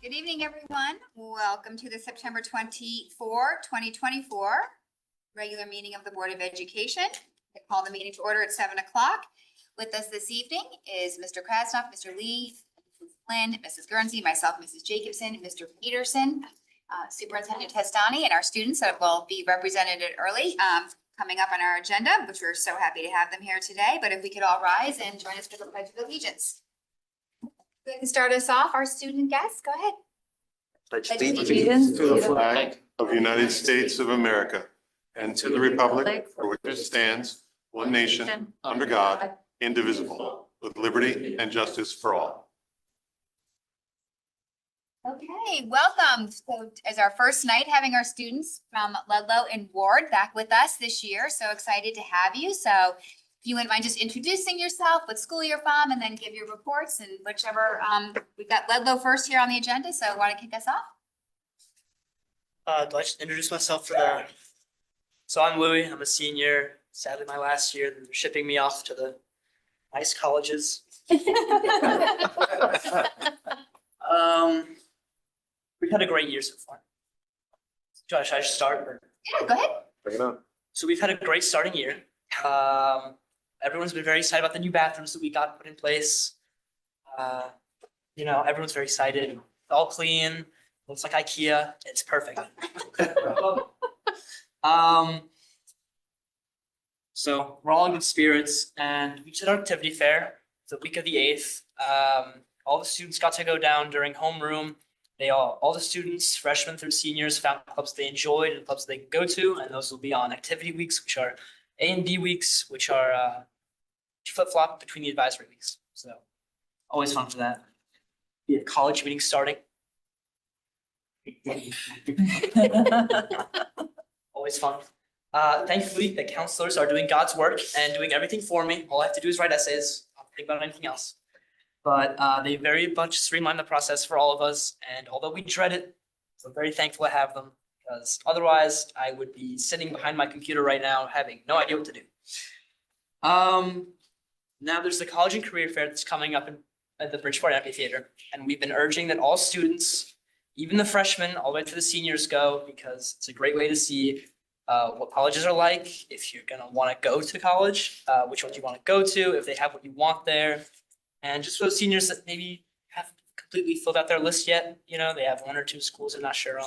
Good evening, everyone. Welcome to the September 24, 2024 regular meeting of the Board of Education. I call the meeting to order at 7 o'clock. With us this evening is Mr. Krasnoff, Mr. Lee, Mrs. Lynn, Mrs. Guernsey, myself, Mrs. Jacobson, Mr. Peterson, Superintendent Testani, and our students that will be represented early coming up on our agenda, which we're so happy to have them here today. But if we could all rise and join us for the Pledge of Allegiance. Go ahead and start us off. Our student guests, go ahead. Pledge allegiance to the flag of the United States of America and to the republic for which it stands, one nation, under God, indivisible, with liberty and justice for all. Okay, welcome. So as our first night having our students from Ludlow and Ward back with us this year. So excited to have you. So if you wouldn't mind just introducing yourself, what school you're from, and then give your reports and whichever, we've got Ludlow first here on the agenda. So want to kick us off? Do I just introduce myself for the? So I'm Louis. I'm a senior. Sadly, my last year. They're shipping me off to the nice colleges. We've had a great year so far. Josh, I should start. Yeah, go ahead. Bring it on. So we've had a great starting year. Everyone's been very excited about the new bathrooms that we got put in place. Everyone's very excited. It's all clean. Looks like IKEA. It's perfect. So we're all in good spirits, and we did our activity fair the week of the 8th. All the students got to go down during homeroom. All the students, freshmen through seniors, found clubs they enjoyed and clubs they could go to, and those will be on activity weeks, which are A and B weeks, which are flip-flop between the advisory weeks. So always fun for that. We have college meetings starting. Always fun. Thankfully, the counselors are doing God's work and doing everything for me. All I have to do is write essays. I don't think about anything else. But they very much streamline the process for all of us. And although we dread it, we're very thankful to have them, because otherwise I would be sitting behind my computer right now having no idea what to do. Now there's the college and career fair that's coming up at the Bridgeport Amphitheater. And we've been urging that all students, even the freshmen, all the way to the seniors, go, because it's a great way to see what colleges are like, if you're going to want to go to college, which ones you want to go to, if they have what you want there. And just for those seniors that maybe haven't completely filled out their list yet, they have 1 or 2 schools they're not sure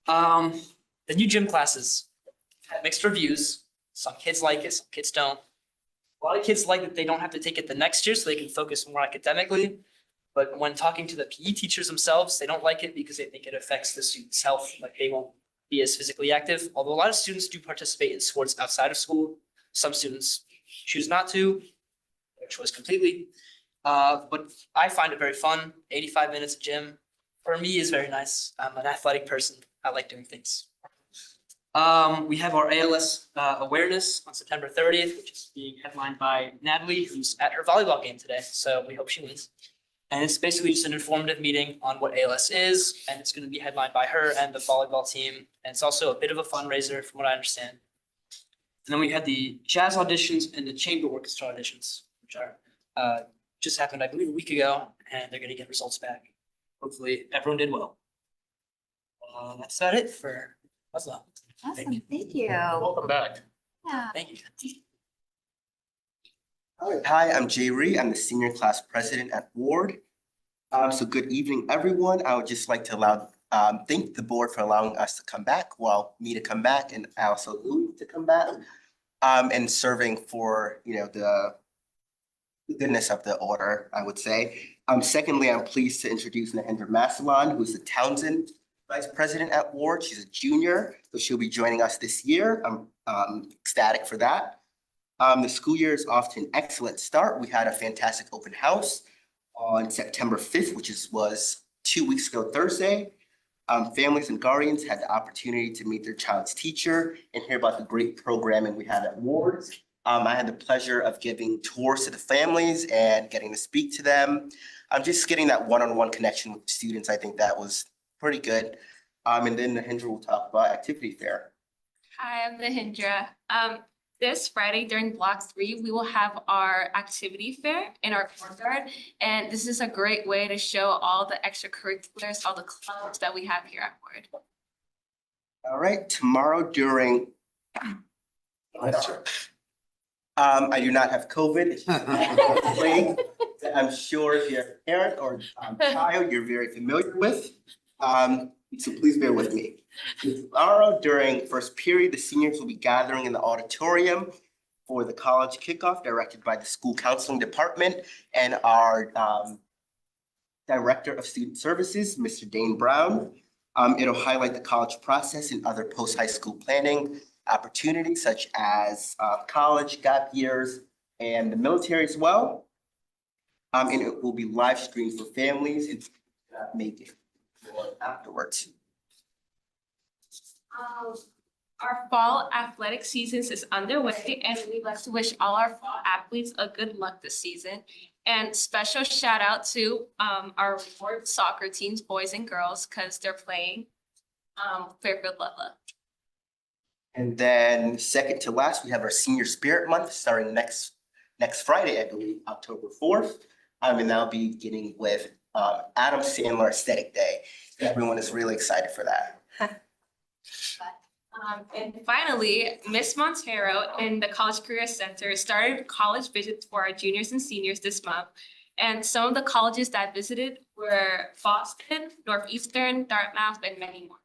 on. The new gym classes had mixed reviews. Some kids like it, some kids don't. A lot of kids like that they don't have to take it the next year so they can focus more academically. But when talking to the PE teachers themselves, they don't like it because they think it affects the students' health. Like they won't be as physically active. Although a lot of students do participate in sports outside of school. Some students choose not to. Their choice completely. But I find it very fun. 85 minutes of gym for me is very nice. I'm an athletic person. I like doing things. We have our ALS awareness on September 30th, which is being headlined by Natalie, who's at her volleyball game today. So we hope she wins. And it's basically just an informative meeting on what ALS is, and it's going to be headlined by her and the volleyball team. And it's also a bit of a fundraiser from what I understand. And then we had the jazz auditions and the chamber orchestra auditions, which are just happened, I believe, a week ago, and they're going to get results back. Hopefully everyone did well. That's about it for Ludlow. Awesome. Thank you. Welcome back. Yeah. Thank you. Hi, I'm Jay Ree. I'm the senior class president at Ward. So good evening, everyone. I would just like to thank the board for allowing us to come back, me to come back, and also Louis to come back, and serving for the goodness of the order, I would say. Secondly, I'm pleased to introduce Nahendra Masalan, who's the Townsend vice president at Ward. She's a junior, so she'll be joining us this year. I'm ecstatic for that. The school year is off to an excellent start. We had a fantastic open house on September 5th, which was 2 weeks ago Thursday. Families and guardians had the opportunity to meet their child's teacher and hear about the great programming we had at Ward. I had the pleasure of giving tours to the families and getting to speak to them. I'm just getting that one-on-one connection with students. I think that was pretty good. And then Nahendra will talk about activity fair. Hi, I'm Nahendra. this Friday during Block 3, we will have our activity fair in our courtyard. And this is a great way to show all the extracurriculars, all the clubs that we have here at Ward. All right, tomorrow during. I do not have COVID. I'm sure if you're a parent or child, you're very familiar with. So please bear with me. Tomorrow during first period, the seniors will be gathering in the auditorium for the college kickoff directed by the school counseling department and our Director of Student Services, Mr. Dane Brown. It'll highlight the college process and other post-high school planning opportunities such as college, gap years, and the military as well. And it will be live streamed for families and make it afterwards. Our fall athletic seasons is underway, and we'd like to wish all our fall athletes a good luck this season. And special shout out to our Ward soccer teams, boys and girls, because they're playing Fairfield Ludlow. And then second to last, we have our Senior Spirit Month starting next Friday, I believe, October 4th. And that'll be beginning with Adam Sandler Aesthetic Day. Everyone is really excited for that. And finally, Miss Montero and the College Career Center started college visits for our juniors and seniors this month. And some of the colleges that visited were Boston, Northeastern, Dartmouth, and many more.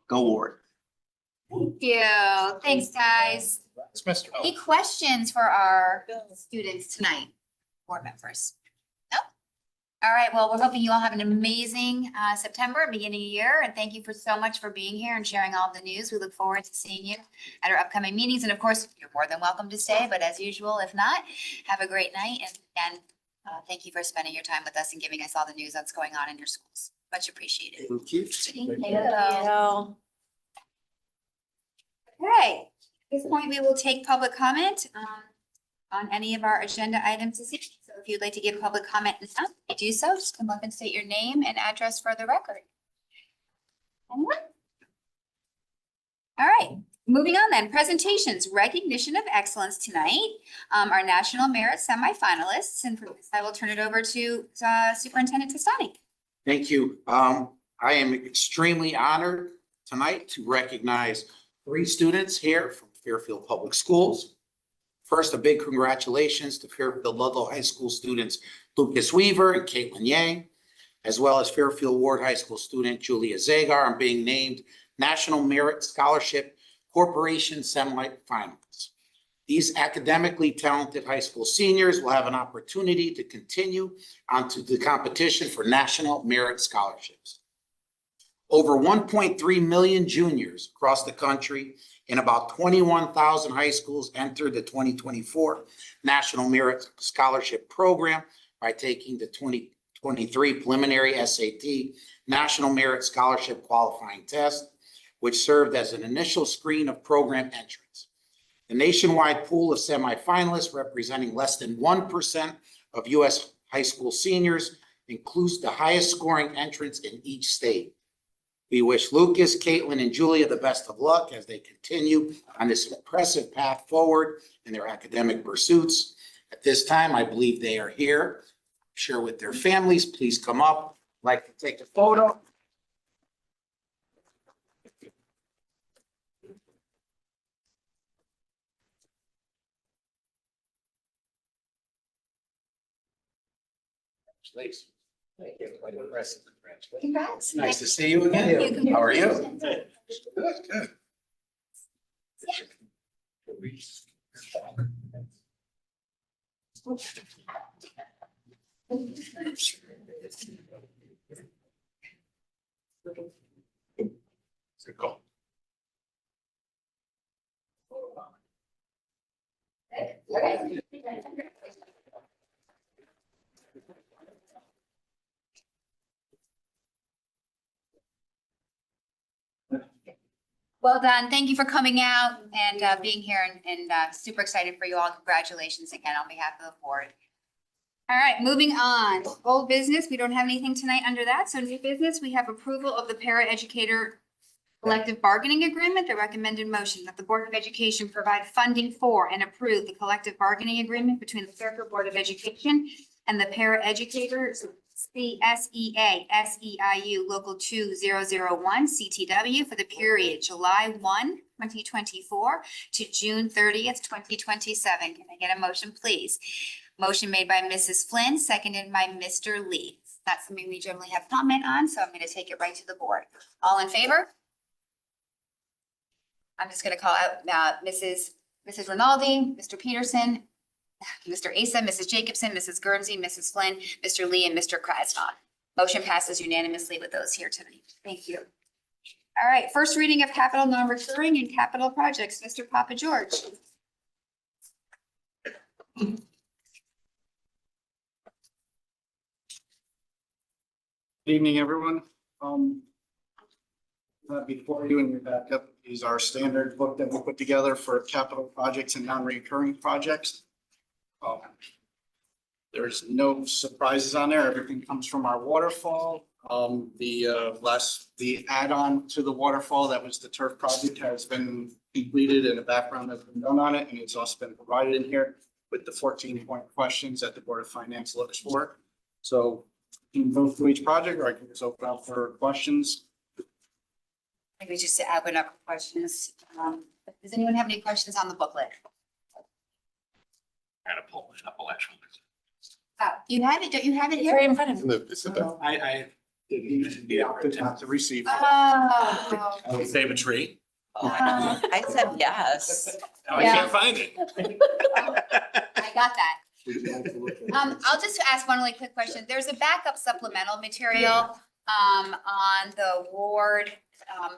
Go Ward. Thank you. Thanks, guys. Any questions for our students tonight, board members? No? All right, well, we're hoping you all have an amazing September, beginning of year, and thank you so much for being here and sharing all of the news. We look forward to seeing you at our upcoming meetings, and of course, you're more than welcome to stay, but as usual, if not, have a great night, and thank you for spending your time with us and giving us all the news that's going on in your schools. Much appreciated. Thank you. Thank you. Okay, at this point, we will take public comment on any of our agenda items this evening. So if you'd like to give public comment now, you do so. Just come up and state your name and address for the record. Anyone? All right, moving on then. Presentations, recognition of excellence tonight. Our National Merit semifinalists, and for this, I will turn it over to Superintendent Testani. Thank you. I am extremely honored tonight to recognize 3 students here from Fairfield Public Schools. First, a big congratulations to Fairfield Ludlow High School students Lucas Weaver and Caitlin Yang, as well as Fairfield Ward High School student Julia Zagar on being named National Merit Scholarship Corporation semifinalists. These academically talented high school seniors will have an opportunity to continue onto the competition for National Merit Scholarships. Over 1.3 million juniors across the country in about 21,000 high schools entered the 2024 National Merit Scholarship Program by taking the 2023 preliminary SAT National Merit Scholarship Qualifying Test, which served as an initial screen of program entrants. The nationwide pool of semifinalists representing less than 1% of U.S. high school seniors includes the highest scoring entrants in each state. We wish Lucas, Caitlin, and Julia the best of luck as they continue on this impressive path forward in their academic pursuits. At this time, I believe they are here. Share with their families. Please come up. I'd like to take a photo. Congratulations. Thank you. Quite impressive. Congrats. Nice to see you again. How are you? Good, good. Good call. Okay. Well done. Thank you for coming out and being here and super excited for you all. Congratulations again on behalf of the board. All right, moving on. Old business, we don't have anything tonight under that. So new business, we have approval of the paraeducator Collective bargaining agreement, the recommended motion that the Board of Education provide funding for and approve the collective bargaining agreement between the Fairfield Board of Education and the paraeducators, CSEA, SEIU Local 2001, CTW, for the period July 1, 2024 to June 30th, 2027. Can I get a motion, please? Motion made by Mrs. Flynn, seconded by Mr. Lee. That's something we generally have comment on, so I'm going to take it right to the board. All in favor? I'm just going to call out Mrs. Rinaldi, Mr. Peterson, Mr. Asa, Mrs. Jacobson, Mrs. Guernsey, Mrs. Flynn, Mr. Lee, and Mr. Krasnoff. Motion passes unanimously with those here tonight. Thank you. All right, first reading of capital non-recurring and capital projects. Mr. Papa George. Good evening, everyone. Before you and your backup is our standard book that we put together for capital projects and non-recurring projects. There's no surprises on there. Everything comes from our waterfall. The add-on to the waterfall, that was the turf project, has been completed and a background has been done on it, and it's also been provided in here with the 14-point questions that the Board of Finance looks for. So you can go through each project, or I can just open up for questions. Maybe just to open up questions. Does anyone have any questions on the booklet? Gotta pull it up, actually. You have it, don't you have it here? Right in front of me. It's at the- I didn't have to receive. Oh. Save a tree. I said yes. Now I Yeah. can't find it. I got that. I'll just ask one really quick question. There's a backup supplemental material on the Ward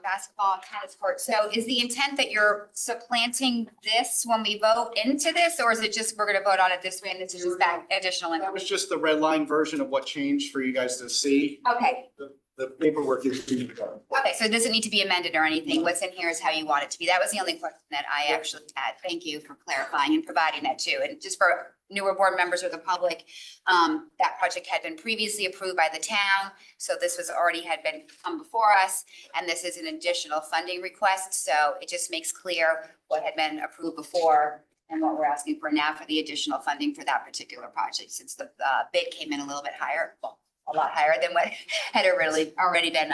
basketball tennis court. So is the intent that you're supplanting this when we vote into this, or is it just we're gonna vote on it this way and this is just that additional That was information? just the red line version of what changed for you guys to see. Okay, The paperwork is. okay, so it doesn't need to be amended or anything. What's in here is how you want it to be. That was the only question that I actually had. Thank you for clarifying and providing that too. And just for newer board members or the public, that project had been previously approved by the town. So this was already had been come before us, and this is an additional funding request. So it just makes clear what had been approved before and what we're asking for now for the additional funding for that particular project, since the bid came in a little bit higher, well, a lot higher than what had already been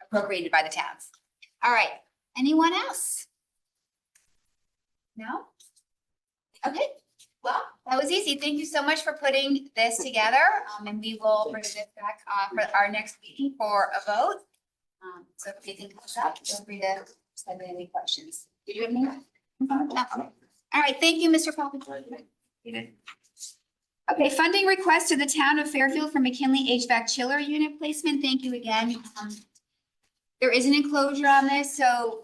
appropriated by the towns. All right, anyone else? No? Okay, well, that was easy. Thank you so much for putting this together. And we will bring this back for our next meeting for a vote. So if anything comes up, feel free to send in any questions. Did you have any? No. All right, thank you, Mr. Papa. Okay, funding request to the town of Fairfield for McKinley HVAC chiller unit placement. Thank you again. There is an enclosure on this, so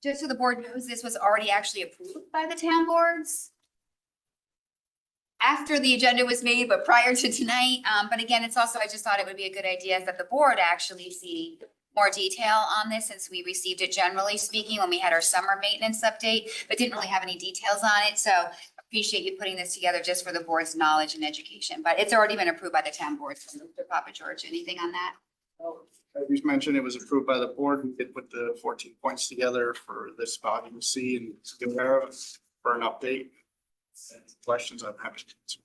just so the board knows, this was already actually approved by the town boards after the agenda was made, but prior to tonight. But again, it's also, I just thought it would be a good idea that the board actually see more detail on this, since we received it generally speaking when we had our summer maintenance update, but didn't really have any details on it. So appreciate you putting this together just for the board's knowledge and education, but it's already been approved by the town boards. Mr. Papa George, anything on that? As you mentioned, it was approved by the board. We did put the 14 points together for this body to see and compare for an update. Questions I'm happy to answer.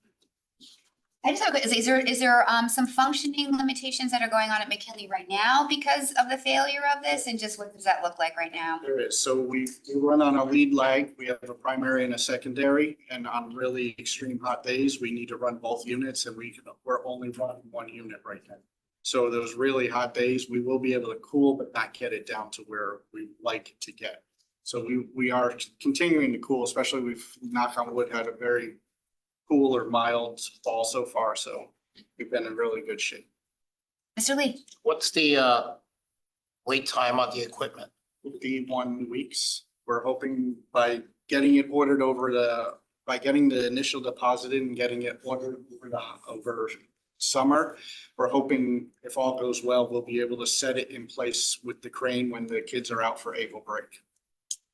I just have, is there some functioning limitations that are going on at McKinley right now because of the failure of this, and just what does that look like right now? There is. So we run on a lead lag. We have a primary and a secondary, and on really extreme hot days, we need to run both units, and we're only running one unit right now. So those really hot days, we will be able to cool, but not get it down to where we like it to get. So we are continuing to cool, especially we've, knock on wood, had a very cool or mild fall so far. So we've been in really good shape. Mr. Lee? What's the wait time on the equipment? 51 weeks. We're hoping by getting it ordered by getting the initial deposit in and getting it ordered over summer, we're hoping if all goes well, we'll be able to set it in place with the crane when the kids are out for April break.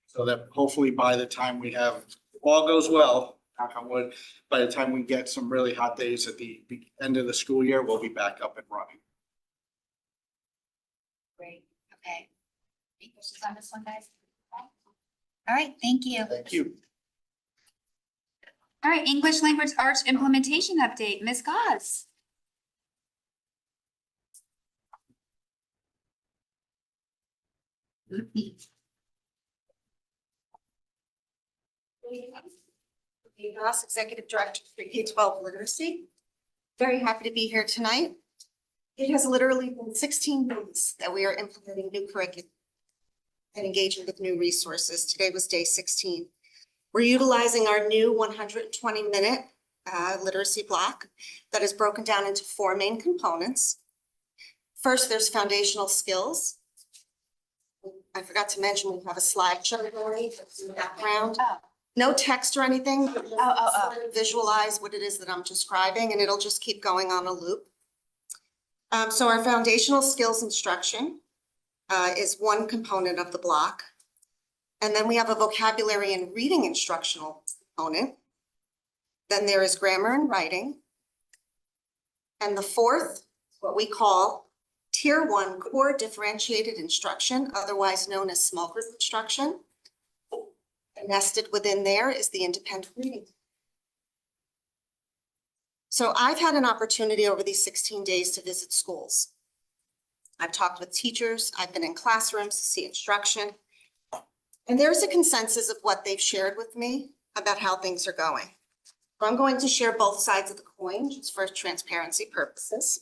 So that hopefully by the time we have, if all goes well, knock on wood, by the time we get some really hot days at the end of the school year, we'll be back up and running. Great, okay. Any questions on this one, guys? All right, thank you. Thank you. All right, English language arts implementation update, Ms. Gauze. Ross, Executive Director for K-12 Literacy. Very happy to be here tonight. It has literally been 16 weeks that we are implementing new curriculum and engaging with new resources. Today was day 16. We're utilizing our new 120-minute literacy block that is broken down into 4 main components. First, there's foundational skills. I forgot to mention we have a slideshow going in the background. No text or anything, but just visualize what it is that I'm describing, and it'll just keep going on a loop. So our foundational skills instruction is one component of the block. And then we have a vocabulary and reading instructional component. Then there is grammar and writing. And the fourth, what we call Tier 1 core differentiated instruction, otherwise known as small group instruction. And nested within there is the independent reading. So I've had an opportunity over these 16 days to visit schools. I've talked with teachers, I've been in classrooms to see instruction. And there's a consensus of what they've shared with me about how things are going. So I'm going to share both sides of the coin just for transparency purposes.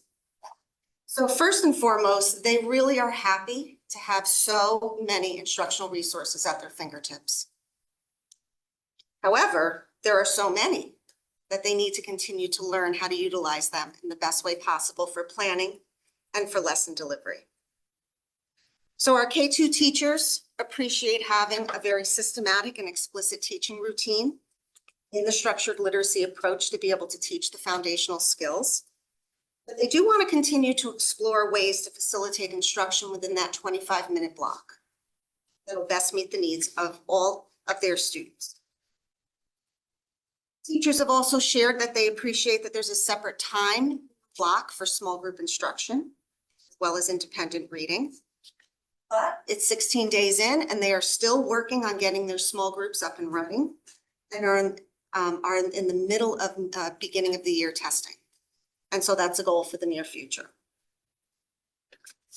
So first and foremost, they really are happy to have so many instructional resources at their fingertips. However, there are so many that they need to continue to learn how to utilize them in the best way possible for planning and for lesson delivery. So our K-2 teachers appreciate having a very systematic and explicit teaching routine in the structured literacy approach to be able to teach the foundational skills. But they do want to continue to explore ways to facilitate instruction within that 25-minute block that will best meet the needs of all of their students. Teachers have also shared that they appreciate that there's a separate time block for small group instruction, as well as independent reading. But it's 16 days in and they are still working on getting their small groups up and running and are in the middle of beginning of the year testing. And so that's a goal for the near future.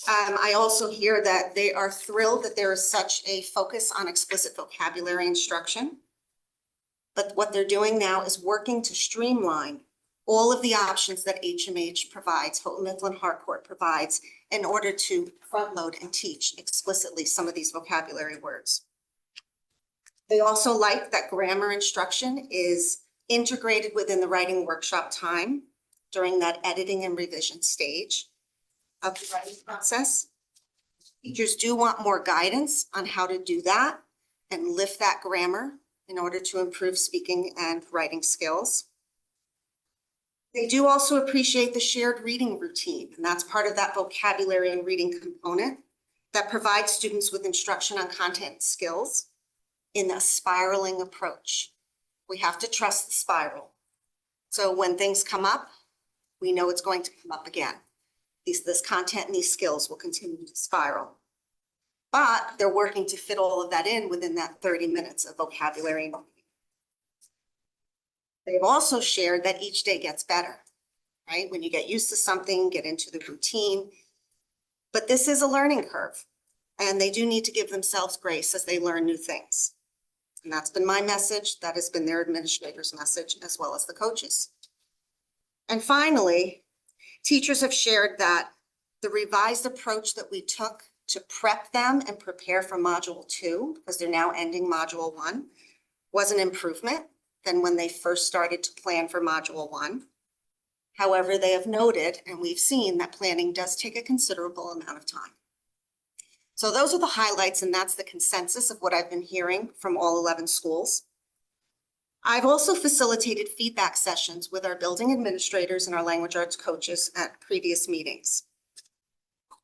I also hear that they are thrilled that there is such a focus on explicit vocabulary instruction. But what they're doing now is working to streamline all of the options that HMH provides, Houghton Mifflin Harcourt provides, in order to front load and teach explicitly some of these vocabulary words. They also like that grammar instruction is integrated within the writing workshop time during that editing and revision stage of the writing process. Teachers do want more guidance on how to do that and lift that grammar in order to improve speaking and writing skills. They do also appreciate the shared reading routine, and that's part of that vocabulary and reading component that provides students with instruction on content skills in a spiraling approach. We have to trust the spiral. So when things come up, we know it's going to come up again. This content and these skills will continue to spiral. But they're working to fit all of that in within that 30 minutes of vocabulary. They've also shared that each day gets better, right? When you get used to something, get into the routine. But this is a learning curve, and they do need to give themselves grace as they learn new things. And that's been my message. That has been their administrator's message, as well as the coaches. And finally, teachers have shared that the revised approach that we took to prep them and prepare for Module 2, because they're now ending Module 1, was an improvement than when they first started to plan for Module 1. However, they have noted, and we've seen, that planning does take a considerable amount of time. So those are the highlights, and that's the consensus of what I've been hearing from all 11 schools. I've also facilitated feedback sessions with our building administrators and our language arts coaches at previous meetings.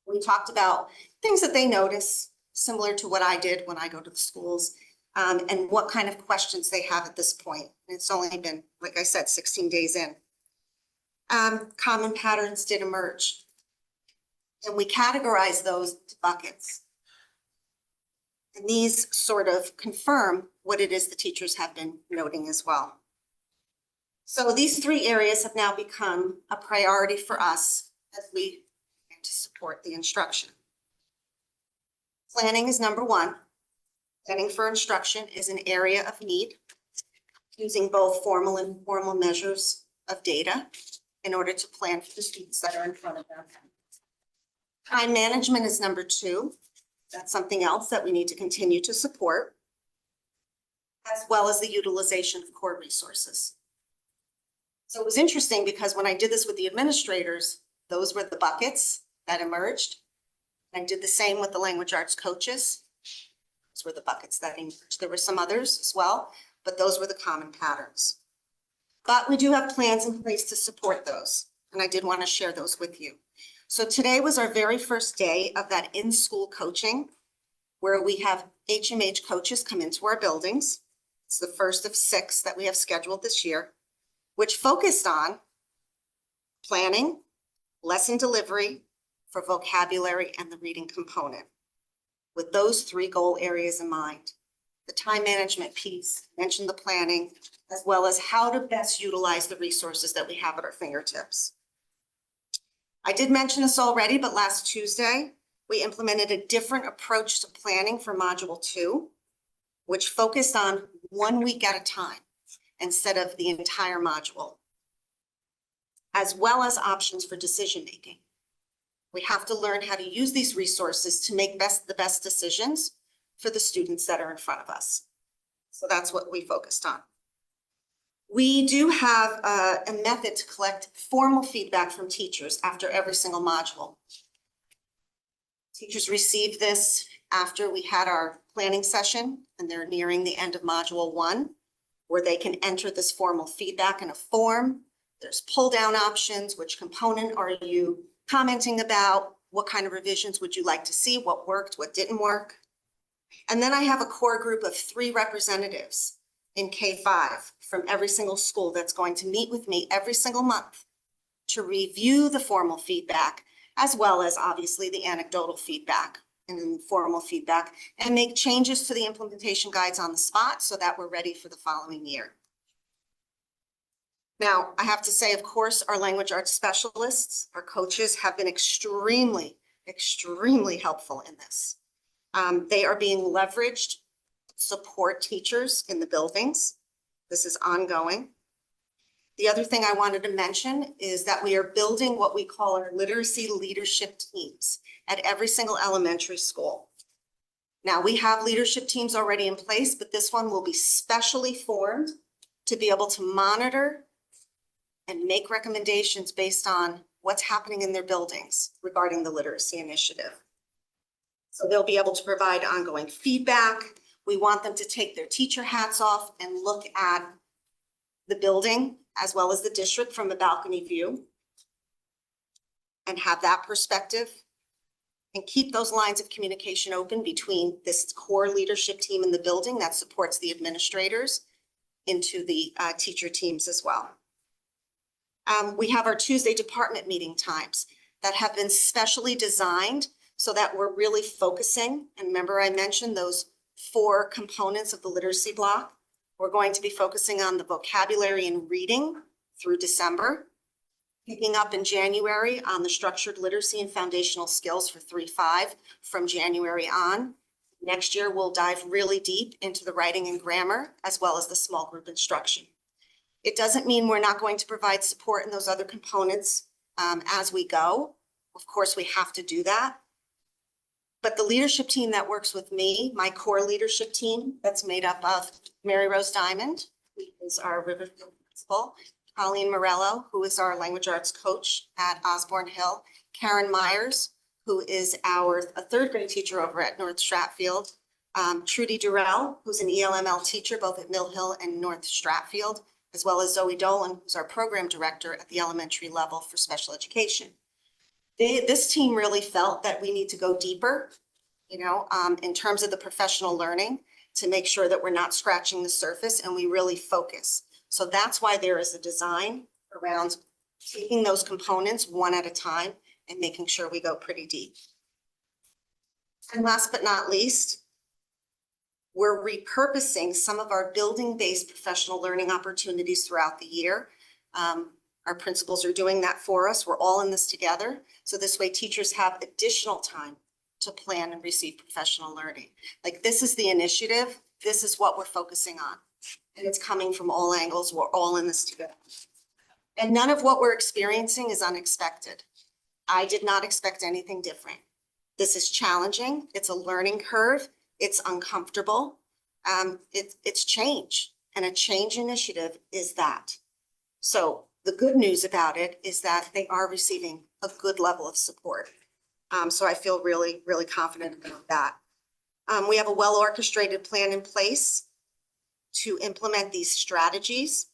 We talked about things that they notice, similar to what I did when I go to the schools, and what kind of questions they have at this point. It's only been, like I said, 16 days in. Common patterns did emerge. And we categorize those into buckets. And these sort of confirm what it is the teachers have been noting as well. So these three areas have now become a priority for us as we begin to support the instruction. Planning is number one. Planning for instruction is an area of need, using both formal and informal measures of data in order to plan for the students that are in front of them. Time management is number two. That's something else that we need to continue to support, as well as the utilization of core resources. So it was interesting because when I did this with the administrators, those were the buckets that emerged. I did the same with the language arts coaches. Those were the buckets that emerged. There were some others as well, but those were the common patterns. But we do have plans in place to support those, and I did want to share those with you. So today was our very first day of that in-school coaching, where we have HMH coaches come into our buildings. It's the first of 6 that we have scheduled this year, which focused on planning, lesson delivery for vocabulary and the reading component, with those 3 goal areas in mind. The time management piece, mentioned the planning, as well as how to best utilize the resources that we have at our fingertips. I did mention this already, but last Tuesday, we implemented a different approach to planning for Module 2, which focused on 1 week at a time instead of the entire module, as well as options for decision-making. We have to learn how to use these resources to make the best decisions for the students that are in front of us. So that's what we focused on. We do have a method to collect formal feedback from teachers after every single module. Teachers receive this after we had our planning session, and they're nearing the end of Module 1, where they can enter this formal feedback in a form. There's pull-down options. Which component are you commenting about? What kind of revisions would you like to see? What worked? What didn't work? And then I have a core group of 3 representatives in K-5 from every single school that's going to meet with me every single month to review the formal feedback, as well as obviously the anecdotal feedback and informal feedback, and make changes to the implementation guides on the spot so that we're ready for the following year. Now, I have to say, of course, our language arts specialists, our coaches have been extremely helpful in this. They are being leveraged to support teachers in the buildings. This is ongoing. The other thing I wanted to mention is that we are building what we call our literacy leadership teams at every single elementary school. Now, we have leadership teams already in place, but this one will be specially formed to be able to monitor and make recommendations based on what's happening in their buildings regarding the literacy initiative. So they'll be able to provide ongoing feedback. We want them to take their teacher hats off and look at the building as well as the district from a balcony view and have that perspective and keep those lines of communication open between this core leadership team in the building that supports the administrators into the teacher teams as well. We have our Tuesday department meeting times that have been specially designed so that we're really focusing. And remember, I mentioned those 4 components of the literacy block. We're going to be focusing on the vocabulary and reading through December, picking up in January on the structured literacy and foundational skills for 3-5 from January on. Next year, we'll dive really deep into the writing and grammar, as well as the small group instruction. It doesn't mean we're not going to provide support in those other components as we go. Of course, we have to do that. But the leadership team that works with me, my core leadership team, that's made up of Mary Rose Diamond, who is our Riverfield principal, Colleen Morello, who is our language arts coach at Osborne Hill, Karen Myers, who is a 3rd grade teacher over at North Stratfield, Trudy Durrell, who's an ELML teacher both at Mill Hill and North Stratfield, as well as Zoe Dolan, who's our program director at the elementary level for special education. This team really felt that we need to go deeper, in terms of the professional learning to make sure that we're not scratching the surface and we really focus. So that's why there is a design around taking those components one at a time and making sure we go pretty deep. And last but not least, We're repurposing some of our building-based professional learning opportunities throughout the year. Our principals are doing that for us. We're all in this together. So this way teachers have additional time to plan and receive professional learning. Like, this is the initiative. This is what we're focusing on. And it's coming from all angles. We're all in this together. And none of what we're experiencing is unexpected. I did not expect anything different. This is challenging. It's a learning curve. It's uncomfortable. It's change, and a change initiative is that. So the good news about it is that they are receiving a good level of support. So I feel really, really confident about that. We have a well-orchestrated plan in place to implement these strategies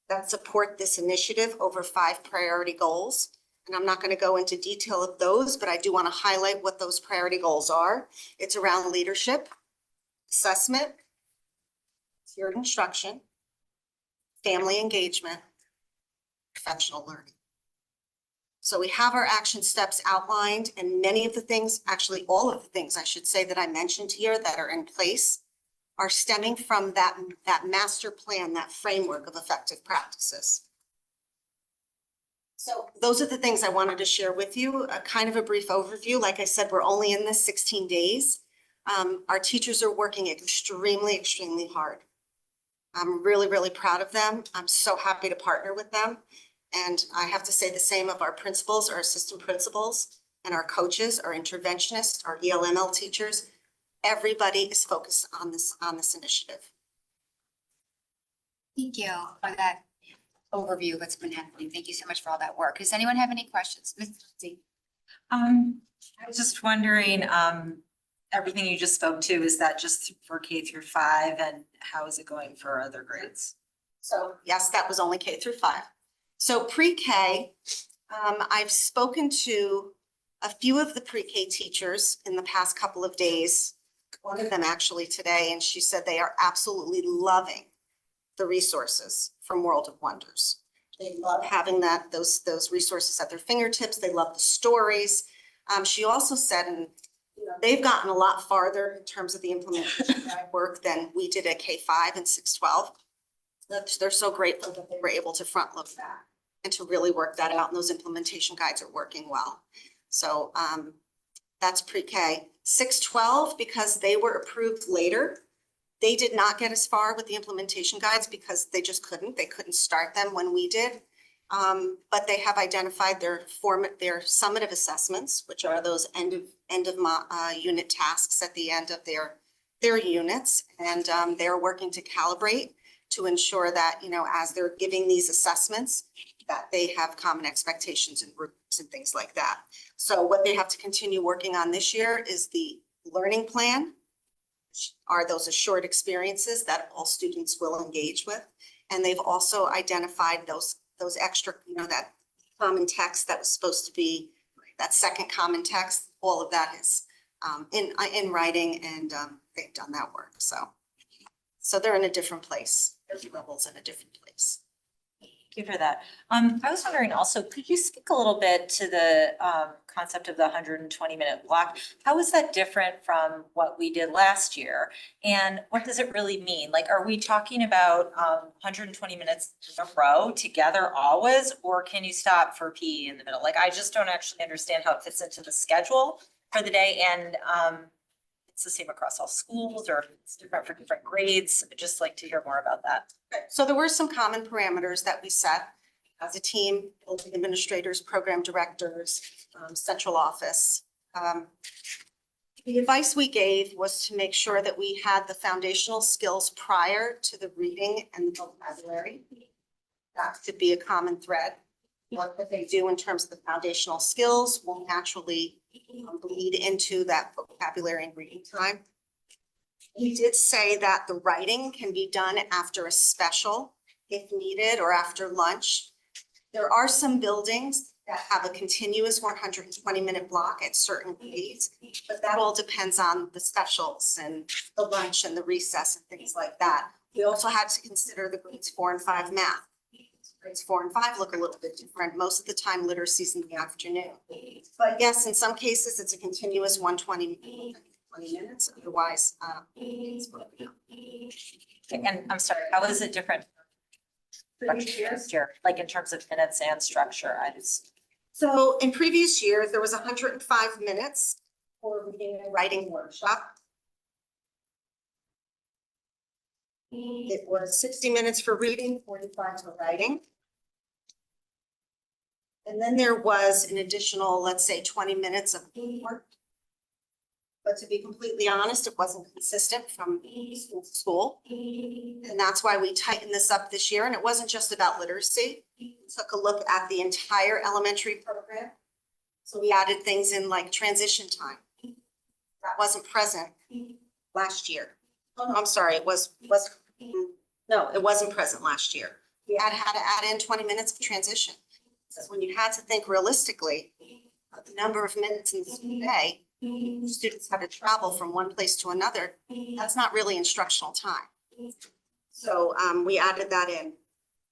that support this initiative over 5 priority goals. And I'm not going to go into detail of those, but I do want to highlight what those priority goals are. It's around leadership, assessment, tiered instruction, family engagement, professional learning. So we have our action steps outlined, and many of the things, actually all of the things I should say that I mentioned here that are in place are stemming from that master plan, that framework of effective practices. So those are the things I wanted to share with you, a kind of a brief overview. Like I said, we're only in this 16 days. Our teachers are working extremely, extremely hard. I'm really, really proud of them. I'm so happy to partner with them. And I have to say the same of our principals, our assistant principals, and our coaches, our interventionists, our ELML teachers. Everybody is focused on this initiative. Thank you for that overview of what's been happening. Thank you so much for all that work. Does anyone have any questions? Ms. Lindsay? I was just wondering, everything you just spoke to, is that just for K through 5, and how is it going for other grades? So yes, that was only K through 5. So pre-K, I've spoken to a few of the pre-K teachers in the past couple of days, one of them actually today, and she said they are absolutely loving the resources from World of Wonders. They love having those resources at their fingertips. They love the stories. She also said, and they've gotten a lot farther in terms of the implementation work than we did at K-5 and 6-12. They're so grateful that they were able to front load that and to really work that out. And those implementation guides are working well. So that's pre-K. 6-12, because they were approved later, they did not get as far with the implementation guides because they just couldn't. They couldn't start them when we did. But they have identified their summative assessments, which are those end of unit tasks at the end of their units. And they're working to calibrate to ensure that, as they're giving these assessments, that they have common expectations and groups and things like that. So what they have to continue working on this year is the learning plan. Are those assured experiences that all students will engage with? And they've also identified those extra, that common text that was supposed to be that second common text. All of that is in writing, and they've done that work. So they're in a different place. Their levels in a different place. Thank you for that. I was wondering also, could you speak a little bit to the concept of the 120-minute block? How is that different from what we did last year? And what does it really mean? Like, are we talking about 120 minutes in a row together always, or can you stop for PE in the middle? Like, I just don't actually understand how it fits into the schedule for the day. And it's the same across all schools, or it's different for different grades. I'd just like to hear more about that. So there were some common parameters that we set as a team, building administrators, program directors, central office. The advice we gave was to make sure that we had the foundational skills prior to the reading and the vocabulary. That could be a common thread. What that they do in terms of the foundational skills will naturally bleed into that vocabulary and reading time. We did say that the writing can be done after a special if needed, or after lunch. There are some buildings that have a continuous 120-minute block at certain grades, but that all depends on the specials and the lunch and the recess and things like that. We also had to consider the grades 4 and 5 math. Grades 4 and 5 look a little bit different. Most of the time, literacy's in the afternoon. But yes, in some cases, it's a continuous 120 20 minutes, otherwise, it's broken up. And I'm sorry, how is it different? Here, like in terms of minutes and structure, I just. So in previous years, there was 105 minutes for reading and writing workshop. It was 60 minutes for reading, 45 for writing. And then there was an additional, let's say, 20 minutes of homework. But to be completely honest, it wasn't consistent from school to school. And that's why we tightened this up this year. And it wasn't just about literacy. We took a look at the entire elementary program. So we added things in like transition time. That wasn't present last year. Oh, no, I'm sorry, it no, it wasn't present last year. We had to add in 20 minutes of transition. So when you had to think realistically, the number of minutes in the day, students had to travel from one place to another, that's not really instructional time. So we added that in.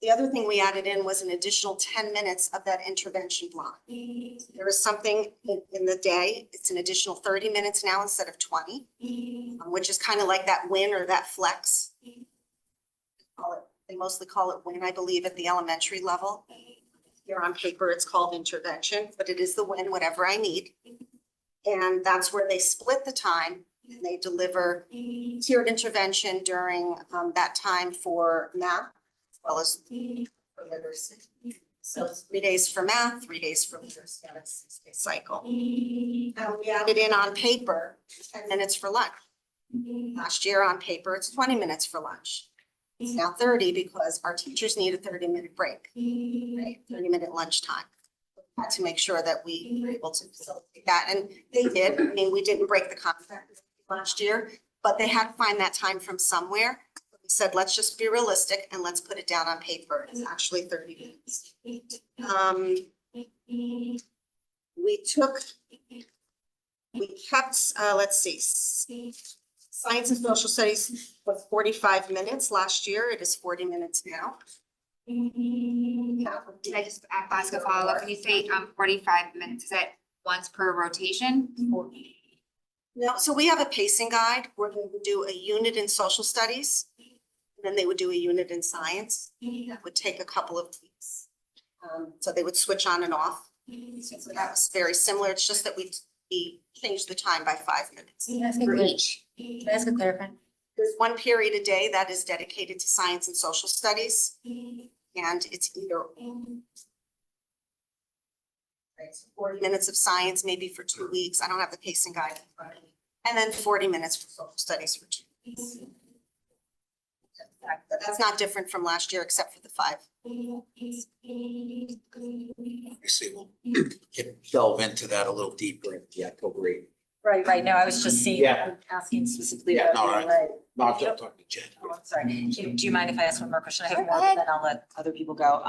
The other thing we added in was an additional 10 minutes of that intervention block. There is something in the day, it's an additional 30 minutes now instead of 20, which is kind of like that win or that flex. They mostly call it win, I believe, at the elementary level. Here on paper, it's called intervention, but it is the win, whatever I need. And that's where they split the time and they deliver tiered intervention during that time for math, as well as for literacy. So it's 3 days for math, 3 days for literacy on a 6-day cycle. We added in on paper 10 minutes for lunch. Last year on paper, it's 20 minutes for lunch. It's now 30 because our teachers need a 30-minute break, right? 30-minute lunchtime. We had to make sure that we were able to facilitate that, and they did. I mean, we didn't break the contract last year, but they had to find that time from somewhere. We said, let's just be realistic and let's put it down on paper. It's actually 30 minutes. We kept, let's see, Science and Social Studies was 45 minutes last year. It is 40 minutes now. Did I just ask a follow-up? When you say 45 minutes, is that once per rotation? No, so we have a pacing guide where they would do a unit in social studies. And then they would do a unit in science. That would take a couple of weeks. So they would switch on and off. So that was very similar. It's just that we changed the time by 5 minutes for each. Can I ask a clarifying? There's one period a day that is dedicated to science and social studies. And it's either 40 minutes of science, maybe for 2 weeks. I don't have the pacing guide in front of me. And then 40 minutes for social studies for 2 weeks. But that's not different from last year, except for the 5. I see, we'll delve into that a little deeper in the October 8th. Right, no, I was just seeing, Yeah. asking specifically. Yeah, about no, the- right. right. No, I'm just talking to Jen. Oh, I'm sorry. Do you mind if I ask one more question? I have Sure, more, go but ahead. then I'll let other people go.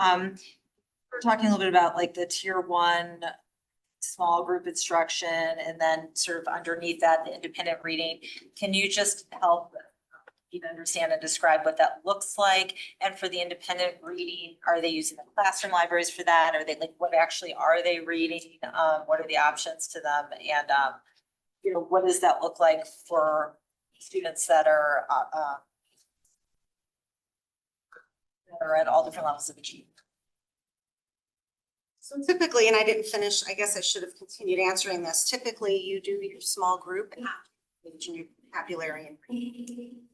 We're talking a little bit about like the tier 1 small group instruction and then sort of underneath that, the independent reading. Can you just help you understand and describe what that looks like? And for the independent reading, are they using the classroom libraries for that? Are they like, what actually are they reading? What are the options to them? And what does that look like for students that are at all different levels of achievement? So typically, and I didn't finish, I guess I should have continued answering this. Typically, you do your small group and your vocabulary and reading.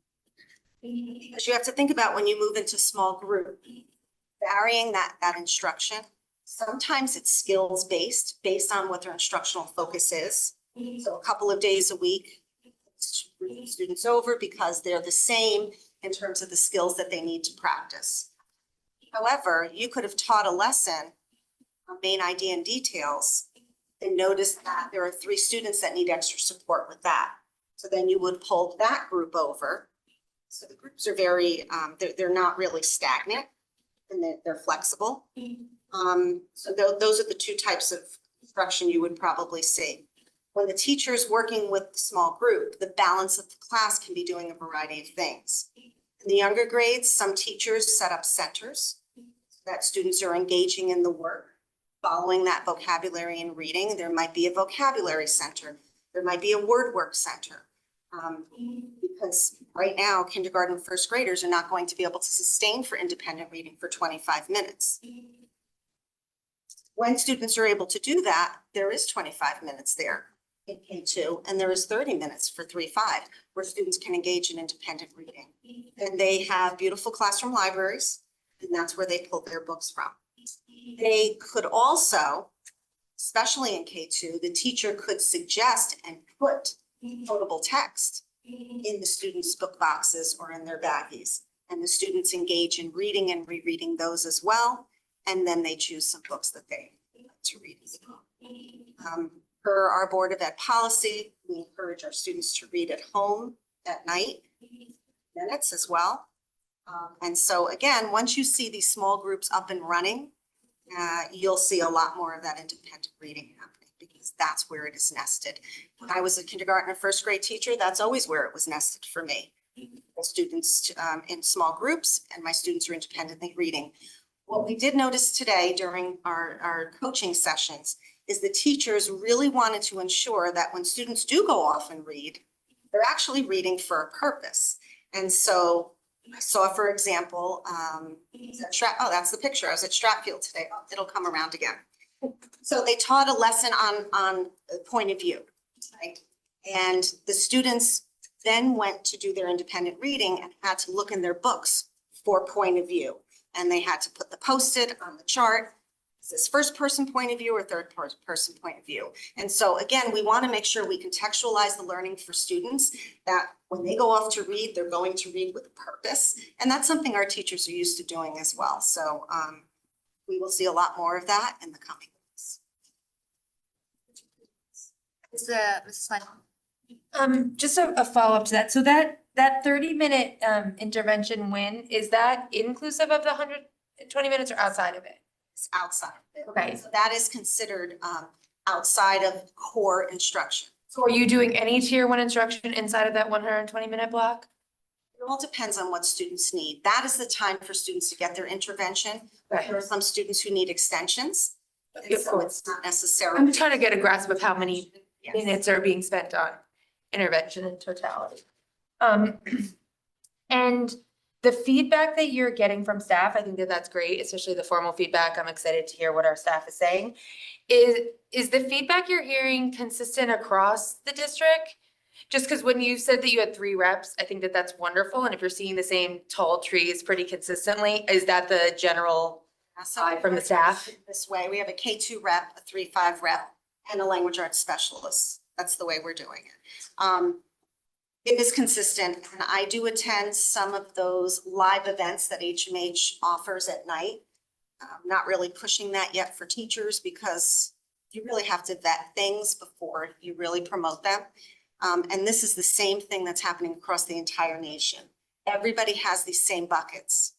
Because you have to think about when you move into small group, varying that instruction. Sometimes it's skills based on what their instructional focus is. So a couple of days a week, bring students over because they're the same in terms of the skills that they need to practice. However, you could have taught a lesson on main idea and details and noticed that there are 3 students that need extra support with that. So then you would pull that group over. So the groups are very, they're not really stagnant and they're flexible. So those are the 2 types of instruction you would probably see. When the teacher is working with the small group, the balance of the class can be doing a variety of things. In the younger grades, some teachers set up centers so that students are engaging in the work, following that vocabulary and reading. There might be a vocabulary center. There might be a word work center. Because right now, kindergarten and first graders are not going to be able to sustain for independent reading for 25 minutes. When students are able to do that, there is 25 minutes there in K2, and there is 30 minutes for 3-5, where students can engage in independent reading. And they have beautiful classroom libraries, and that's where they pull their books from. They could also, especially in K2, the teacher could suggest and put quotable text in the students' book boxes or in their baggies. And the students engage in reading and rereading those as well. And then they choose some books that they like to read as well. Per our Board of Ed policy, we encourage our students to read at home at night, minutes as well. And so again, once you see these small groups up and running, you'll see a lot more of that independent reading happening because that's where it is nested. When I was a kindergarten and first grade teacher, that's always where it was nested for me. Students in small groups, and my students are independently reading. What we did notice today during our coaching sessions is the teachers really wanted to ensure that when students do go off and read, they're actually reading for a purpose. And so I saw, for example, that's the picture. I was at Stratfield today. Oh, it'll come around again. So they taught a lesson on the point of view, right? And the students then went to do their independent reading and had to look in their books for point of view. And they had to put the Post-it on the chart. Is this first person point of view or third person point of view? And so again, we want to make sure we contextualize the learning for students, that when they go off to read, they're going to read with a purpose. And that's something our teachers are used to doing as well. So we will see a lot more of that in the coming weeks. Mrs. Flynn. Just a follow-up to that. So that 30-minute intervention win, is that inclusive of the 120 minutes or outside of it? It's outside of it. Okay. So that is considered outside of core instruction. So are you doing any tier 1 instruction inside of that 120-minute block? It all depends on what students need. That is the time for students to get their intervention. Right. There are some students who need extensions. And Of so course. it's not necessarily. I'm just trying to get a grasp of how many Yes. minutes are being spent on intervention in totality. And the feedback that you're getting from staff, I think that that's great, especially the formal feedback. I'm excited to hear what our staff is saying. Is the feedback you're hearing consistent across the district? Just because when you said that you had 3 reps, I think that that's wonderful. And if you're seeing the same tall trees pretty consistently, is that the general So from the staff? this way, we have a K2 rep, a 3-5 rep, and a language arts specialist. That's the way we're doing it. It is consistent, and I do attend some of those live events that HMH offers at night. Not really pushing that yet for teachers because you really have to vet things before you really promote them. And this is the same thing that's happening across the entire nation. Everybody has these same buckets: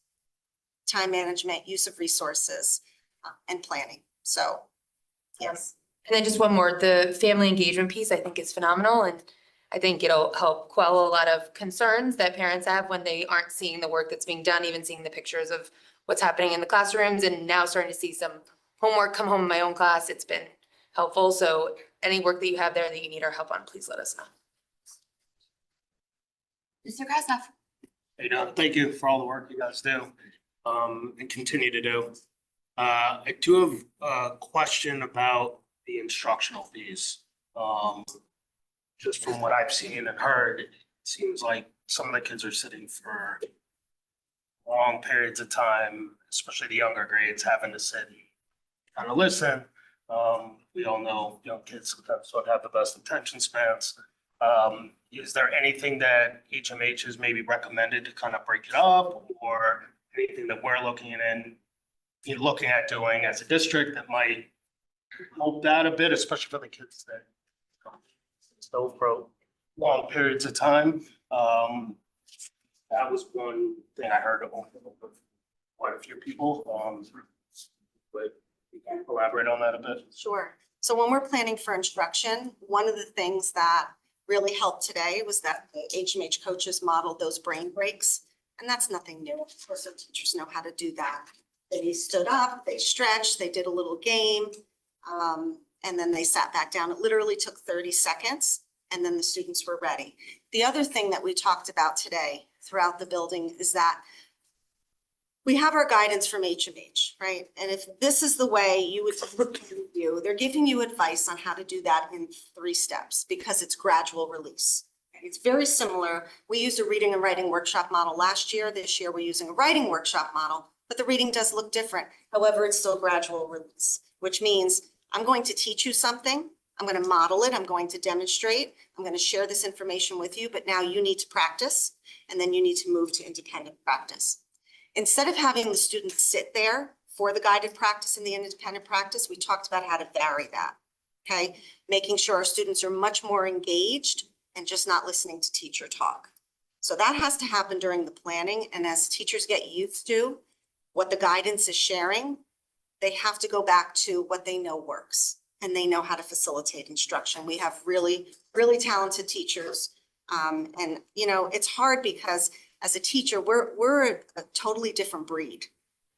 time management, use of resources, and planning. So, yes. And then just one more, the family engagement piece I think is phenomenal, and I think it'll help quell a lot of concerns that parents have when they aren't seeing the work that's being done, even seeing the pictures of what's happening in the classrooms, and now starting to see some homework come home in my own class. It's been helpful. So any work that you have there that you need our help on, please let us know. Mr. Krasnoff. Hey, thank you for all the work you guys do, and continue to do. I do have a question about the instructional fees. Just from what I've seen and heard, it seems like some of the kids are sitting for long periods of time, especially the younger grades, having to sit and kind of listen. We all know young kids sometimes don't have the best attention spans. Is there anything that HMH has maybe recommended to kind of break it up, or anything that we're looking at doing as a district that might help that a bit, especially for the kids that so for long periods of time? That was one thing I heard of quite a few people. But you can elaborate on that a bit. Sure. So when we're planning for instruction, one of the things that really helped today was that the HMH coaches modeled those brain breaks. And that's nothing new. Of course, our teachers know how to do that. They stood up, they stretched, they did a little game, and then they sat back down. It literally took 30 seconds. and then the students were ready. The other thing that we talked about today throughout the building is that we have our guidance from HMH, right? And if this is the way you would review, they're giving you advice on how to do that in 3 steps because it's gradual release. It's very similar. We used a reading and writing workshop model last year. This year, we're using a writing workshop model, but the reading does look different. However, it's still gradual release, which means I'm going to teach you something. I'm going to model it. I'm going to demonstrate. I'm going to share this information with you, but now you need to practice, and then you need to move to independent practice. Instead of having the students sit there for the guided practice and the independent practice, we talked about how to vary that, okay? Making sure our students are much more engaged and just not listening to teacher talk. So that has to happen during the planning, and as teachers get used to what the guidance is sharing, they have to go back to what they know works, and they know how to facilitate instruction. We have really, really talented teachers. And you know, it's hard because as a teacher, we're a totally different breed.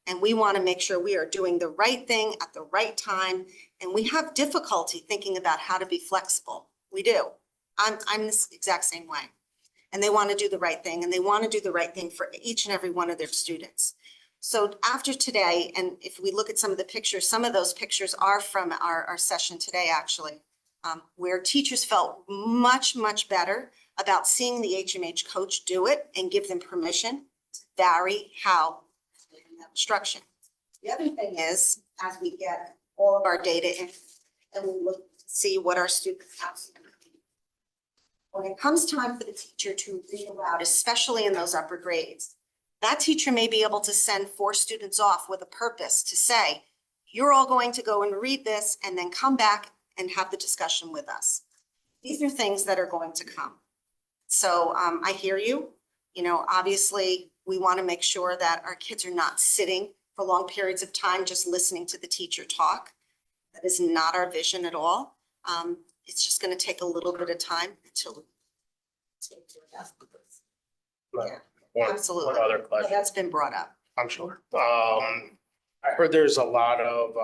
And we want to make sure we are doing the right thing at the right time. And we have difficulty thinking about how to be flexible. We do. I'm this exact same way. And they want to do the right thing, and they want to do the right thing for each and every one of their students. So after today, and if we look at some of the pictures, some of those pictures are from our session today, actually, where teachers felt much, much better about seeing the HMH coach do it and give them permission to vary how they do that instruction. The other thing is, as we get all of our data in and we look to see what our students have, when it comes time for the teacher to read aloud, especially in those upper grades, that teacher may be able to send 4 students off with a purpose to say, you're all going to go and read this and then come back and have the discussion with us. These are things that are going to come. So I hear you. You know, obviously, we want to make sure that our kids are not sitting for long periods of time just listening to the teacher talk. That is not our vision at all. It's just going to take a little bit of time until. Yeah, absolutely. One other No, question, that's been brought up. I'm sure. I heard there's a lot of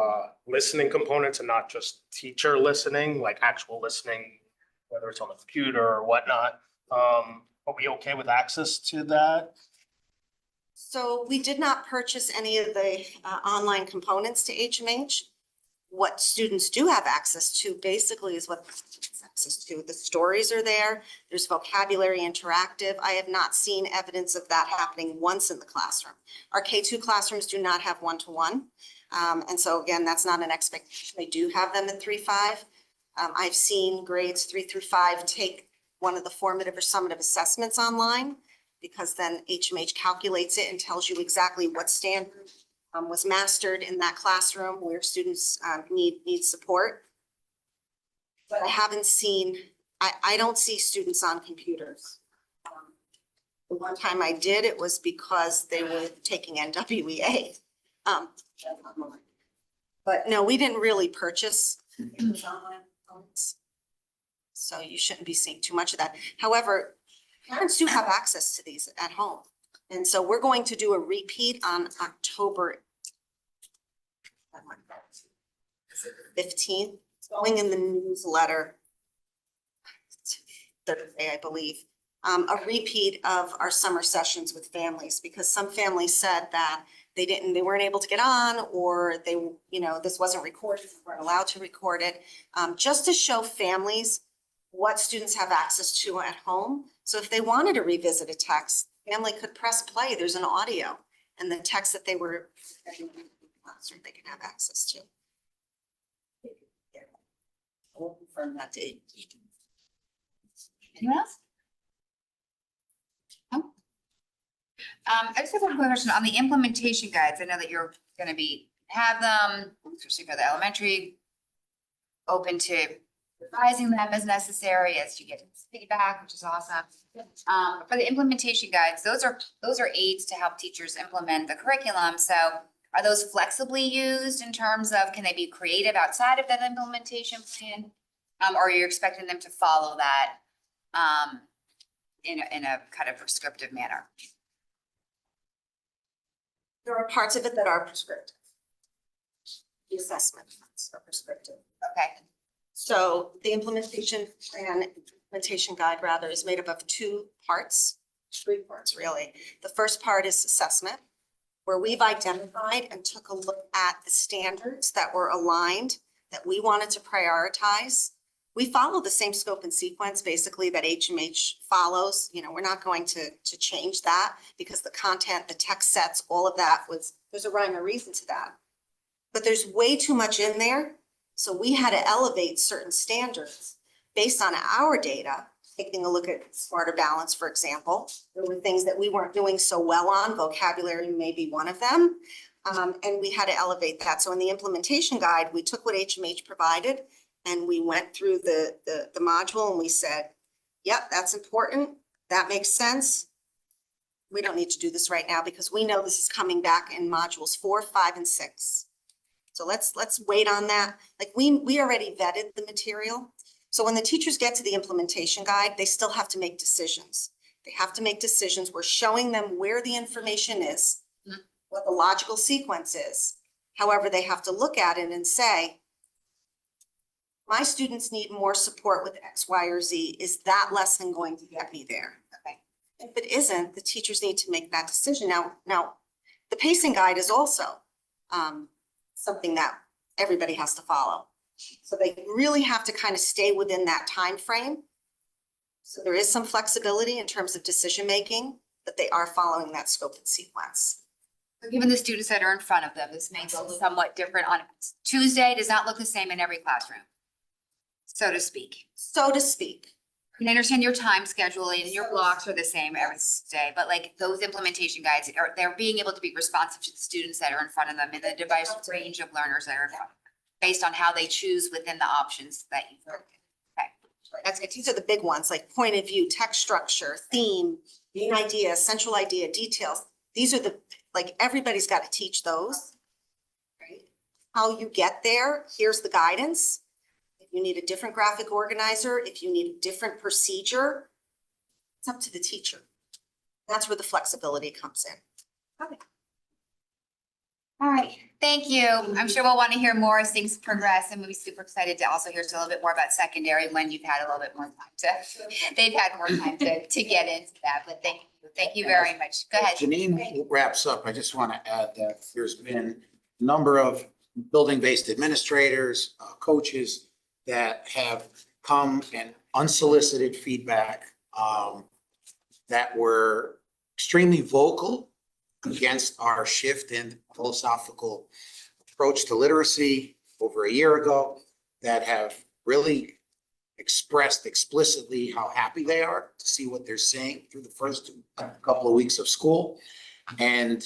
listening components and not just teacher listening, like actual listening, whether it's on the computer or whatnot. Are we okay with access to that? So we did not purchase any of the online components to HMH. What students do have access to basically is what access to. The stories are there. There's vocabulary interactive. I have not seen evidence of that happening once in the classroom. Our K2 classrooms do not have one-to-one. And so again, that's not an expectation. They do have them in 3-5. I've seen grades 3 through 5 take one of the formative or summative assessments online, because then HMH calculates it and tells you exactly what standard was mastered in that classroom where students need support. But I haven't seen, I don't see students on computers. The one time I did, it was because they were taking NWEA. But no, we didn't really purchase online components. So you shouldn't be seeing too much of that. However, parents do have access to these at home. And so we're going to do a repeat on October 15th. It's going in the newsletter Thursday, I believe. A repeat of our summer sessions with families, because some families said that they weren't able to get on, or they, you know, this wasn't recorded, they weren't allowed to record it. Just to show families what students have access to at home. So if they wanted to revisit a text, family could press play, there's an audio, and the text that they were they can have access to. We'll confirm that date. Anyone else? No? I just have one question on the implementation guides. I know that you're gonna have them, especially for the elementary, open to revising them as necessary as you get feedback, which is awesome. For the implementation guides, those are aids to help teachers implement the curriculum. So are those flexibly used in terms of, can they be creative outside of that implementation plan? Or are you expecting them to follow that in a kind of prescriptive manner? There are parts of it that are prescriptive. The assessment parts are prescriptive. Okay. So the implementation plan implementation guide rather is made up of two parts, three parts really. The first part is assessment, where we've identified and took a look at the standards that were aligned that we wanted to prioritize. We follow the same scope and sequence basically that HMH follows. You know, we're not going to change that because the content, the text sets, all of that there's a rhyme or reason to that. But there's way too much in there. So we had to elevate certain standards based on our data, taking a look at Smarter Balance, for example. There were things that we weren't doing so well on, vocabulary may be one of them. And we had to elevate that. So in the implementation guide, we took what HMH provided and we went through the module and we said, yep, that's important. That makes sense. We don't need to do this right now because we know this is coming back in modules 4, 5, and 6. So let's wait on that. Like we already vetted the material. So when the teachers get to the implementation guide, they still have to make decisions. They have to make decisions. We're showing them where the information is, what the logical sequence is. However, they have to look at it and say, my students need more support with X, Y, or Z. Is that lesson going to get me there? Okay. If it isn't, the teachers need to make that decision. Now, the pacing guide is also something that everybody has to follow. So they really have to kind of stay within that time frame. So there is some flexibility in terms of decision making, but they are following that scope and sequence. Given the students that are in front of them, this may go somewhat different on Tuesday, does not look the same in every classroom, so to speak. So to speak. I understand your time scheduling and your blocks are the same every day, but like those implementation guides they're being able to be responsive to the students that are in front of them and the diverse range of learners that are in front of them, based on how they choose within the options that you've worked in. Okay. That's good. These are the big ones, like point of view, text structure, theme, main idea, central idea, details. These are like everybody's got to teach those, right? How you get there, here's the guidance. If you need a different graphic organizer, if you need a different procedure, it's up to the teacher. That's where the flexibility comes in. Okay. All right, thank you. I'm sure we'll want to hear more as things progress, and we'll be super excited to also hear a little bit more about secondary when you've had a little bit more time they've had more time to get into that, but thank you very much. Go ahead. Janine wraps up. I just want to add that there's been a number of building-based administrators, coaches that have come and unsolicited feedback that were extremely vocal against our shift in philosophical approach to literacy over a year ago, that have really expressed explicitly how happy they are to see what they're seeing through the first couple of weeks of school, and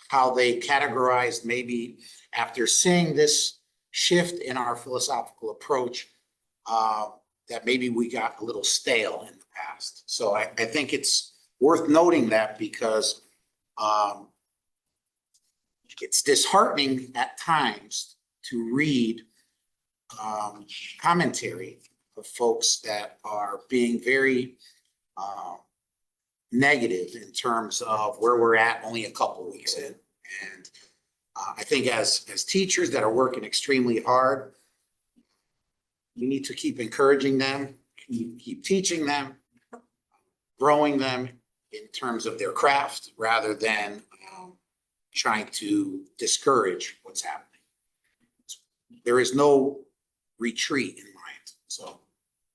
how they categorized maybe after seeing this shift in our philosophical approach, that maybe we got a little stale in the past. So I think it's worth noting that because it's disheartening at times to read commentary of folks that are being very negative in terms of where we're at only a couple of weeks in. And I think as teachers that are working extremely hard, we need to keep encouraging them, keep teaching them, growing them in terms of their craft rather than trying to discourage what's happening. There is no retreat in mind. So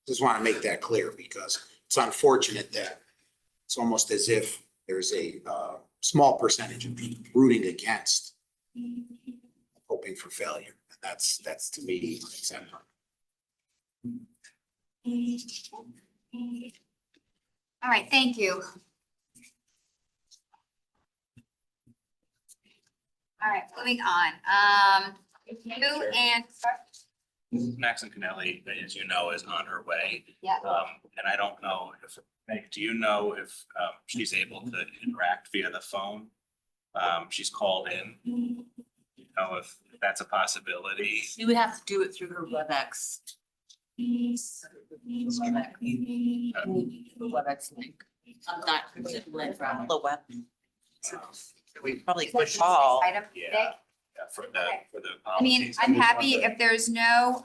just want to make that clear because it's unfortunate that it's almost as if there's a small percentage of people rooting against, hoping for failure. And that's to me unacceptable. All right, thank you. All right, moving on. You and Maxine Kennelly, as you know, is on her way. yeah. And I don't know if, do you know if she's able to interact via the phone? She's called in. You know if that's a possibility. You would have to do it through her WebEx. WebEx link. I'm not particularly from the web. We probably push all. Item, Yeah. Nick? For the. I mean, policies. I'm just happy wondering. if there's no,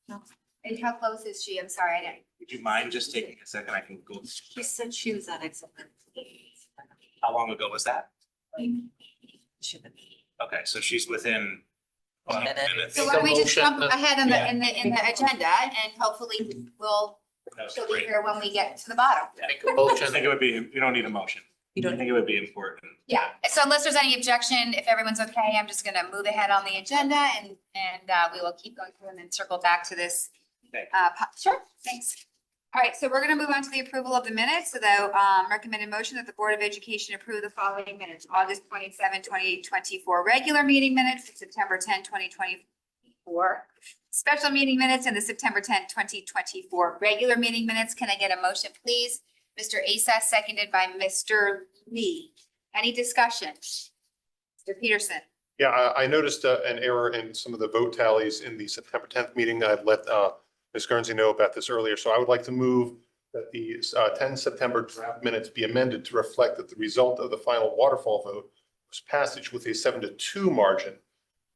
and how close is she? I'm sorry, I didn't. Would you mind just taking a second? I can go. She said she was at excerpted. How long ago was that? Should have. Okay, so she's within. Minutes. So why don't we just jump ahead in Yeah. in the agenda and hopefully we'll, she'll be Great. here when we get to the bottom. I think it would be, you don't need a motion. You don't- I think it would be important. Yeah, so unless there's any objection, if everyone's okay, I'm just gonna move ahead on the agenda and we will keep going through and then circle back to this. Okay. Sure, thanks. All right, so we're gonna move on to the approval of the minutes. So the recommended motion that the Board of Education approve the following minutes: August 27, 2024 regular meeting minutes, September 10, 2024 special meeting minutes, and the September 10, 2024 regular meeting minutes. Can I get a motion, please? Mr. Asa, seconded by Mr. Lee. Any discussion? Mr. Peterson? Yeah, I noticed an error in some of the vote tallies in the September 10th meeting. I'd let Ms. Guernsey know about this earlier. So I would like to move that the 10 September draft minutes be amended to reflect that the result of the final waterfall vote was passage with a 7-2 margin.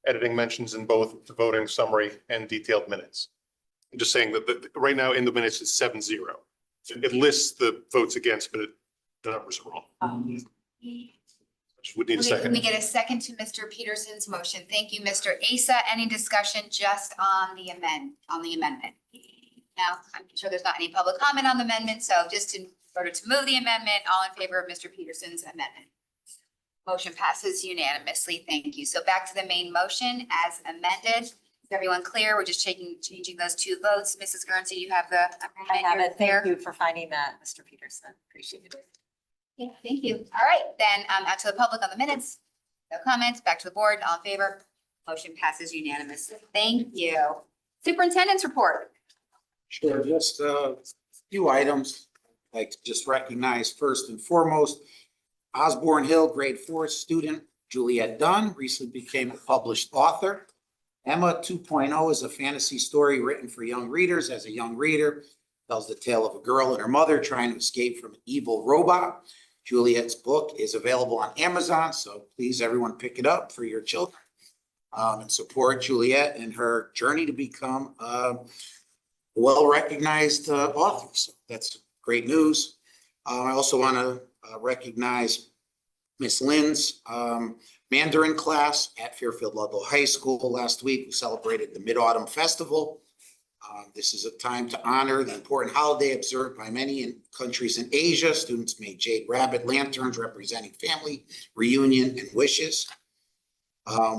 Editing mentions in both the voting summary and detailed minutes. I'm just saying that right now in the minutes it's 7-0. It lists the votes against, but the numbers are wrong. Just would need a Can we second. get a second to Mr. Peterson's motion? Thank you, Mr. Asa. Any discussion just on the amendment? Now, I'm sure there's not any public comment on the amendment, so just in order to move the amendment, all in favor of Mr. Peterson's amendment? Motion passes unanimously. Thank you. So back to the main motion as amended. Is everyone clear? We're just changing those two votes. Mrs. Guernsey, you have the I have amendment. it. Thank you for finding that, Mr. Peterson. Appreciate it. Yeah, thank you. All right, then, out to the public on the minutes. No comments. Back to the board. All in favor? Motion passes unanimously. Thank you. Superintendent's report. Sure, just a few items. I'd like to just recognize first and foremost, Osborne Hill grade 4 student Juliet Dunn recently became a published author. Emma 2.0 is a fantasy story written for young readers. As a young reader, tells the tale of a girl and her mother trying to escape from an evil robot. Juliet's book is available on Amazon, so please everyone pick it up for your children and support Juliet in her journey to become a well-recognized author. So that's great news. I also want to recognize Miss Lynn's Mandarin class at Fairfield Ludlow High School last week. We celebrated the Mid-Autumn Festival. This is a time to honor the important holiday observed by many countries in Asia. Students made jade rabbit lanterns representing family, reunion, and wishes.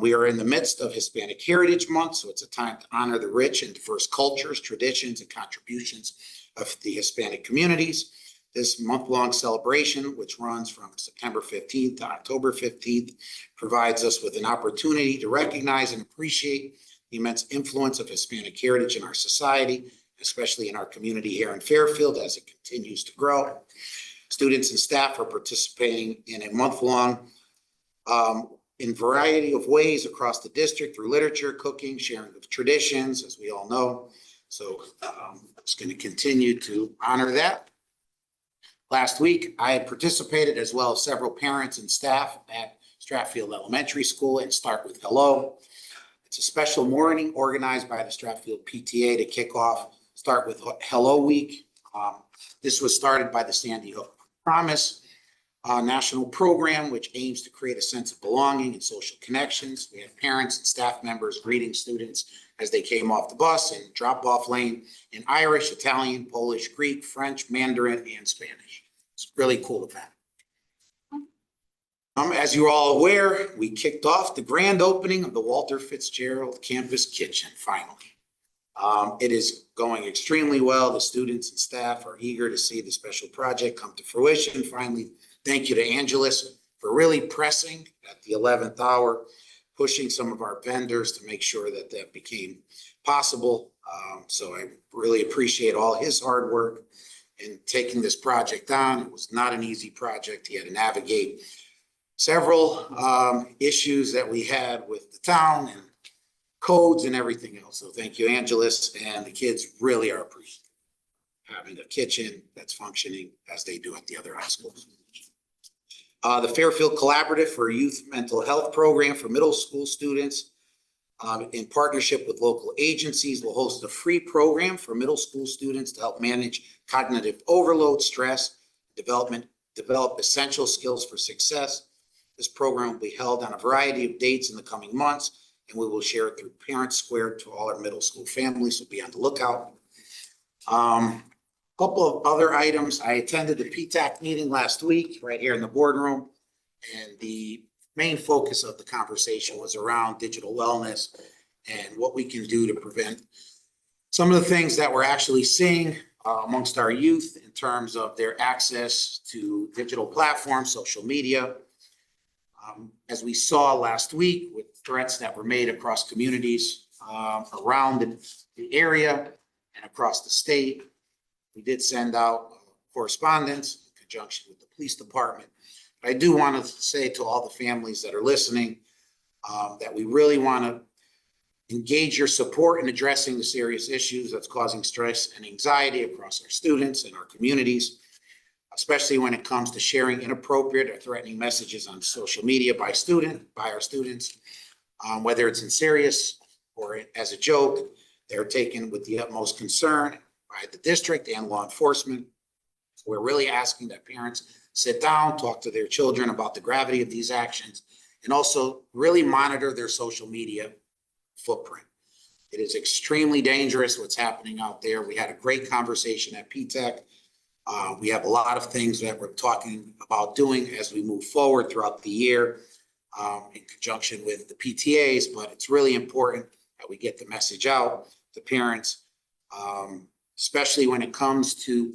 We are in the midst of Hispanic Heritage Month, so it's a time to honor the rich and diverse cultures, traditions, and contributions of the Hispanic communities. This month-long celebration, which runs from September 15th to October 15th, provides us with an opportunity to recognize and appreciate the immense influence of Hispanic heritage in our society, especially in our community here in Fairfield as it continues to grow. Students and staff are participating in a month-long in variety of ways across the district through literature, cooking, sharing of traditions, as we all know. So it's going to continue to honor that. Last week, I had participated as well as several parents and staff at Stratfield Elementary School and Start With Hello. It's a special morning organized by the Stratfield PTA to kick off Start With Hello Week. This was started by the Sandy Hook Promise national program, which aims to create a sense of belonging and social connections. We had parents and staff members greeting students as they came off the bus and drop-off lane in Irish, Italian, Polish, Greek, French, Mandarin, and Spanish. It's a really cool event. As you're all aware, we kicked off the grand opening of the Walter Fitzgerald Campus Kitchen, finally. It is going extremely well. The students and staff are eager to see the special project come to fruition. Finally, thank you to Angelus for really pressing at the 11th hour, pushing some of our vendors to make sure that that became possible. So I really appreciate all his hard work in taking this project on. It was not an easy project. He had to navigate several issues that we had with the town and codes and everything else. So thank you, Angelus, and the kids really are appreciative having a kitchen that's functioning as they do at the other high schools. The Fairfield Collaborative for Youth Mental Health Program for middle school students In partnership with local agencies, will host a free program for middle school students to help manage cognitive overload, stress, develop essential skills for success. This program will be held on a variety of dates in the coming months, and we will share it through Parents Square to all our middle school families, so be on the lookout. Couple of other items. I attended the PTAC meeting last week right here in the boardroom, and the main focus of the conversation was around digital wellness and what we can do to prevent some of the things that we're actually seeing amongst our youth in terms of their access to digital platforms, social media. As we saw last week with threats that were made across communities around the area and across the state, we did send out correspondence in conjunction with the police department. I do want to say to all the families that are listening that we really want to engage your support in addressing the serious issues that's causing stress and anxiety across our students and our communities, especially when it comes to sharing inappropriate or threatening messages on social media by our students, whether it's in serious or as a joke. They're taken with the utmost concern by the district and law enforcement. We're really asking that parents sit down, talk to their children about the gravity of these actions, and also really monitor their social media footprint. It is extremely dangerous what's happening out there. We had a great conversation at PTAC. We have a lot of things that we're talking about doing as we move forward throughout the year in conjunction with the PTAs, but it's really important that we get the message out to parents, especially when it comes to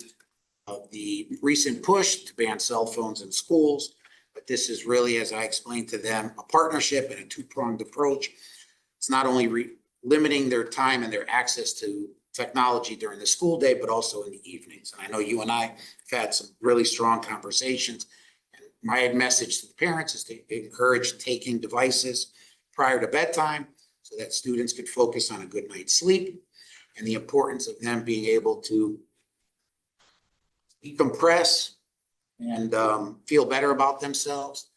the recent push to ban cell phones in schools. But this is really, as I explained to them, a partnership and a two-pronged approach. It's not only limiting their time and their access to technology during the school day, but also in the evenings. And I know you and I have had some really strong conversations. And my message to the parents is to encourage taking devices prior to bedtime so that students could focus on a good night's sleep, and the importance of them being able to decompress and feel better about themselves.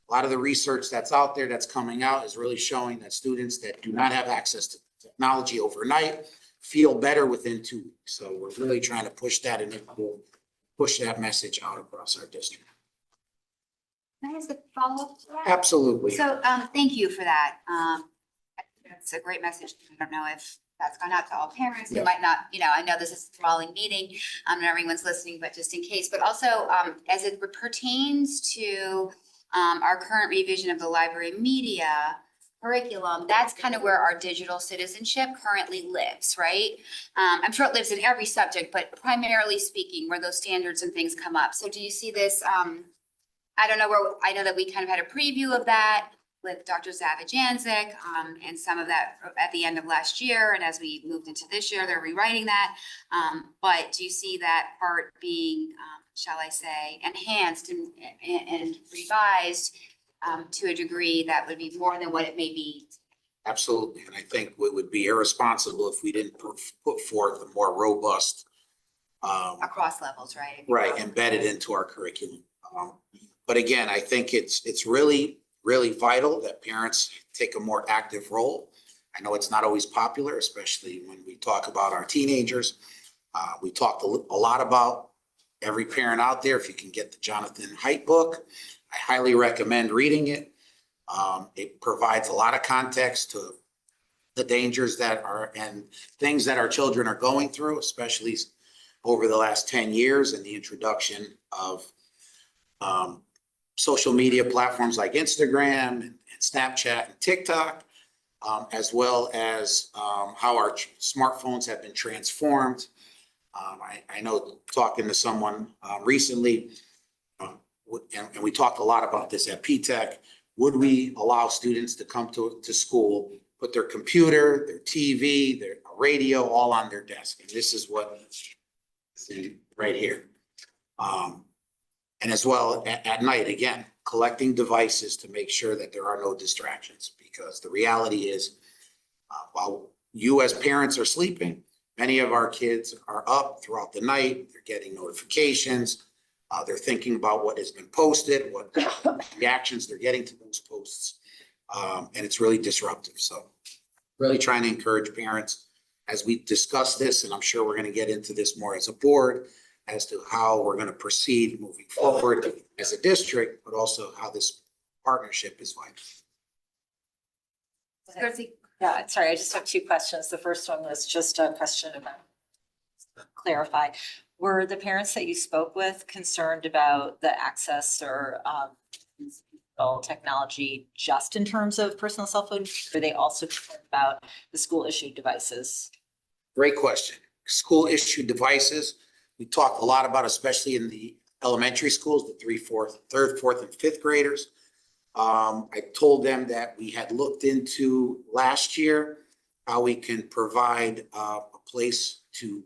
A lot of the research that's out there that's coming out is really showing that students that do not have access to technology overnight feel better within 2 weeks. So we're really trying to push that and push that message out across our district. Can I ask a follow-up to that? Absolutely. So, thank you for that. It's a great message. I don't know if that's gone out to all parents. Yeah. It might not, I know this is a sprawling meeting, and everyone's listening, but just in case, but also, as it pertains to, our current revision of the library media curriculum, that's kind of where our digital citizenship currently lives, right? I'm sure it lives in every subject, but primarily speaking, where those standards and things come up. So do you see this, I don't know where, I know that we kind of had a preview of that with Dr. Zavajanzik, and some of that at the end of last year. And as we moved into this year, they're rewriting that. But do you see that part being, shall I say, enhanced and revised to a degree that would be more than what it may be? Absolutely. And I think it would be irresponsible if we didn't put forth a more robust Across levels, right? right, embedded into our curriculum. But again, I think it's really vital that parents take a more active role. I know it's not always popular, especially when we talk about our teenagers. We talked a lot about every parent out there. If you can get the Jonathan Haidt book, I highly recommend reading it. It provides a lot of context to the dangers that are and things that our children are going through, especially over the last 10 years and the introduction of social media platforms like Instagram and Snapchat and TikTok, as well as how our smartphones have been transformed. I know talking to someone recently, and we talked a lot about this at PTAC, would we allow students to come to school, put their computer, their TV, their radio all on their desk? And this is what is right here. And as well at night, again, collecting devices to make sure that there are no distractions, because the reality is while you as parents are sleeping, many of our kids are up throughout the night. They're getting notifications. They're thinking about what has been posted, what reactions they're getting to those posts. And it's really disruptive. So really trying to encourage parents as we discuss this, and I'm sure we're gonna get into this more as a board, as to how we're gonna proceed moving forward as a district, but also how this partnership is vital. Yeah, sorry, I just have two questions. The first one was just a question about clarify. Were the parents that you spoke with concerned about the access or technology just in terms of personal cell phones? Were they also concerned about the school issued devices? Great question. School issued devices, we talk a lot about, especially in the elementary schools, the third, fourth, and fifth graders. I told them that we had looked into last year how we can provide a place to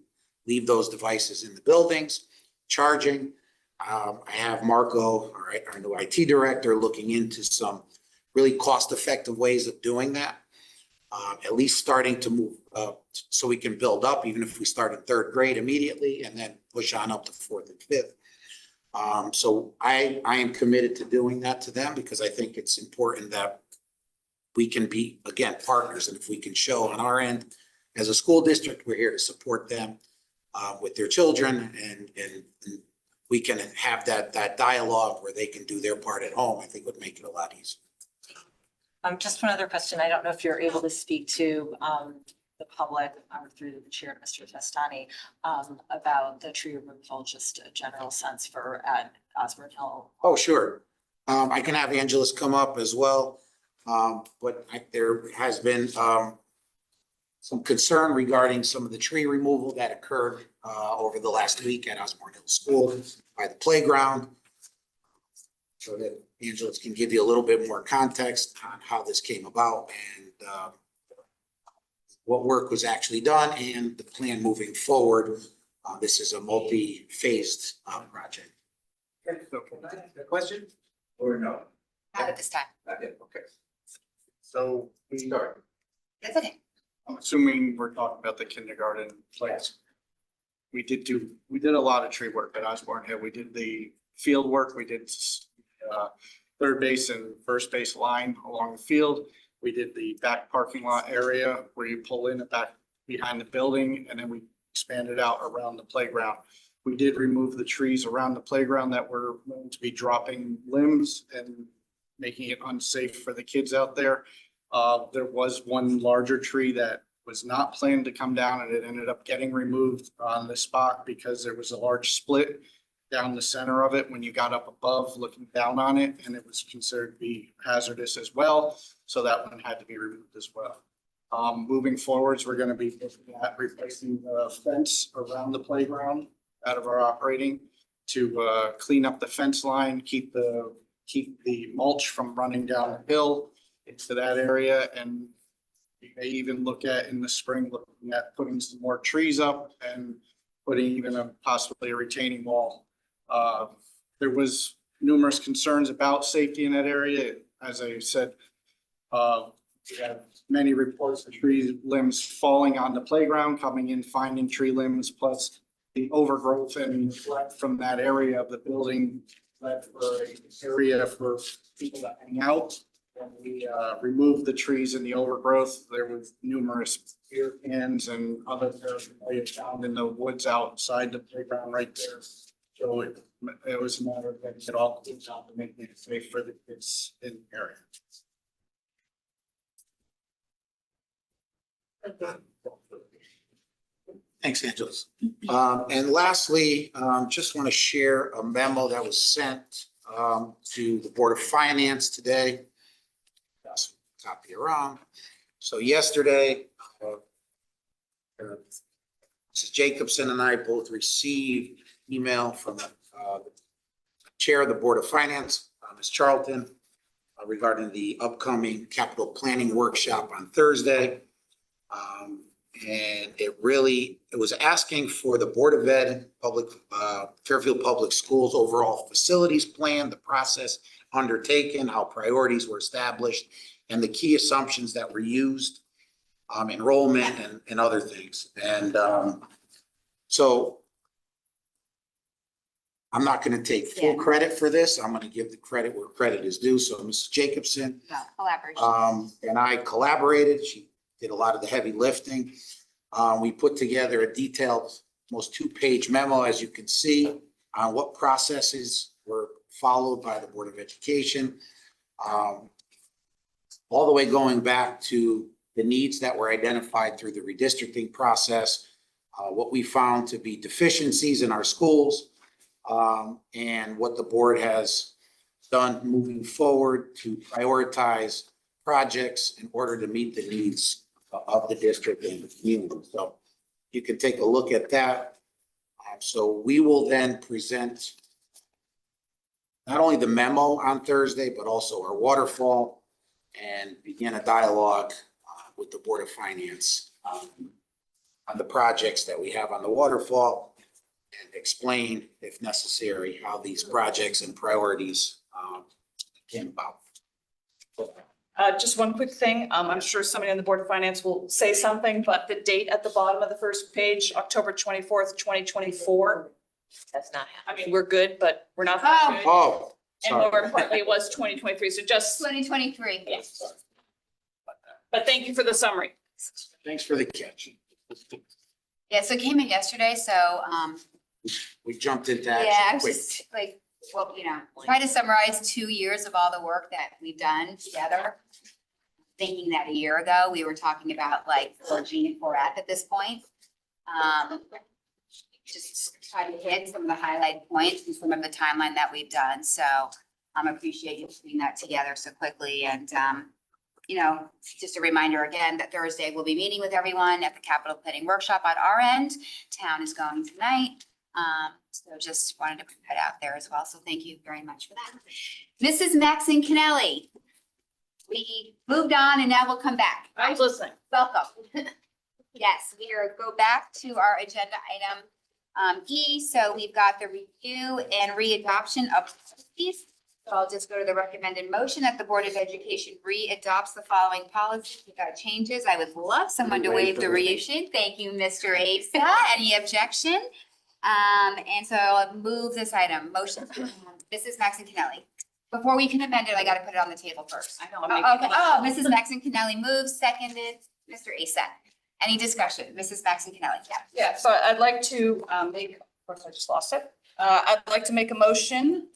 leave those devices in the buildings, charging. I have Marco, our new IT director, looking into some really cost-effective ways of doing that. At least starting to move so we can build up, even if we start in third grade immediately and then push on up to fourth and fifth. So I am committed to doing that to them because I think it's important that we can be, again, partners. And if we can show on our end, as a school district, we're here to support them with their children and we can have that dialogue where they can do their part at home, I think would make it a lot easier. Just one other question. I don't know if you're able to speak to the public through the chair, Mr. Testani, about the tree removal, just a general sense for at Osborne Hill. Oh, sure. I can have Angelus come up as well. But there has been some concern regarding some of the tree removal that occurred over the last week at Osborne Hill School by the playground. So that Angelus can give you a little bit more context on how this came about and what work was actually done and the plan moving forward. This is a multi-phased project. Okay, so can I ask a question or no? Not at this time. Not yet, okay. So we start. That's okay. I'm assuming we're talking about the kindergarten place. We did a lot of tree work at Osborne Hill. We did the field work. We did third base and first base line along the field. We did the back parking lot area where you pull in the back behind the building and then we expanded out around the playground. We did remove the trees around the playground that were known to be dropping limbs and making it unsafe for the kids out there. There was one larger tree that was not planned to come down and it ended up getting removed on the spot because there was a large split down the center of it when you got up above looking down on it, and it was considered to be hazardous as well. So that one had to be removed as well. Moving forwards, we're going to be looking at replacing the fence around the playground out of our operating to clean up the fence line, keep the mulch from running down the hill into that area. And we may even look at in the spring, looking at putting some more trees up and putting even possibly a retaining wall. There was numerous concerns about safety in that area. As I said, we have many reports of tree limbs falling on the playground, coming in, finding tree limbs, plus the overgrowth and neglect from that area of the building led for an area for people to hang out. When we removed the trees and the overgrowth, there was numerous beer cans and other paraphernalia found in the woods outside the playground right there. So it was a matter of getting it all cleaned up and making it safe for the kids in the area. Thanks, Angelos. And lastly, just want to share a memo that was sent to the Board of Finance today. Just copy around. So yesterday, Mrs. Jacobson and I both received email from the chair of the Board of Finance, Ms. Charlton, regarding the upcoming capital planning workshop on Thursday. And it was asking for the Board of Ed, Fairfield Public Schools overall facilities plan, the process undertaken, how priorities were established, and the key assumptions that were used, enrollment and other things. And so I'm not going to take full credit for this. I'm going to give the credit where credit is due. So Mrs. Jacobson Collaboration. and I collaborated. She did a lot of the heavy lifting. We put together a detailed, almost two-page memo, as you can see, on what processes were followed by the Board of Education. All the way going back to the needs that were identified through the redistricting process, what we found to be deficiencies in our schools, and what the board has done moving forward to prioritize projects in order to meet the needs of the district and the community. So you can take a look at that. So we will then present not only the memo on Thursday, but also our waterfall, and begin a dialogue with the Board of Finance on the projects that we have on the waterfall, and explain, if necessary, how these projects and priorities came about. Just one quick thing. I'm sure somebody on the Board of Finance will say something, but the date at the bottom of the first page, October 24th, 2024. That's not I mean, we're good, but we're not. Oh. good. Oh, And sorry. more importantly, it was 2023. So just, 2023. yes. But thank you for the summary. Thanks for the catch. Yeah, so it came in yesterday, so, We jumped into yeah, I action was quick. just like, well, try to summarize 2 years of all the work that we've done together. Thinking that a year ago, we were talking about like 4G and 4F at this point. Just try to hit some of the highlight points and some of the timeline that we've done. So appreciate you putting that together so quickly. And, just a reminder again that Thursday we'll be meeting with everyone at the capital planning workshop on our end. Town is going tonight. So just wanted to put that out there as well. So thank you very much for that. Mrs. Maxine Kennelly. We moved on and now we'll come back. I was listening. Welcome. Yes, go back to our agenda item E. So we've got the review and readoption of policies. So I'll just go to the recommended motion that the Board of Education readopts the following policies without changes. I would love someone to waive the reissue. Thank you, Mr. Asa. Any objection? And so I'll move this item. Motion, Mrs. Maxine Kennelly. Before we can amend it, I gotta put it on the table first. I know. I'm making Oh, a okay. motion. Mrs. Maxine Kennelly moves, seconded. Mr. Asa. Any discussion? Mrs. Maxine Kennelly, yeah. Yeah, so I'd like to make, of course, I just lost it. I'd like to make a motion,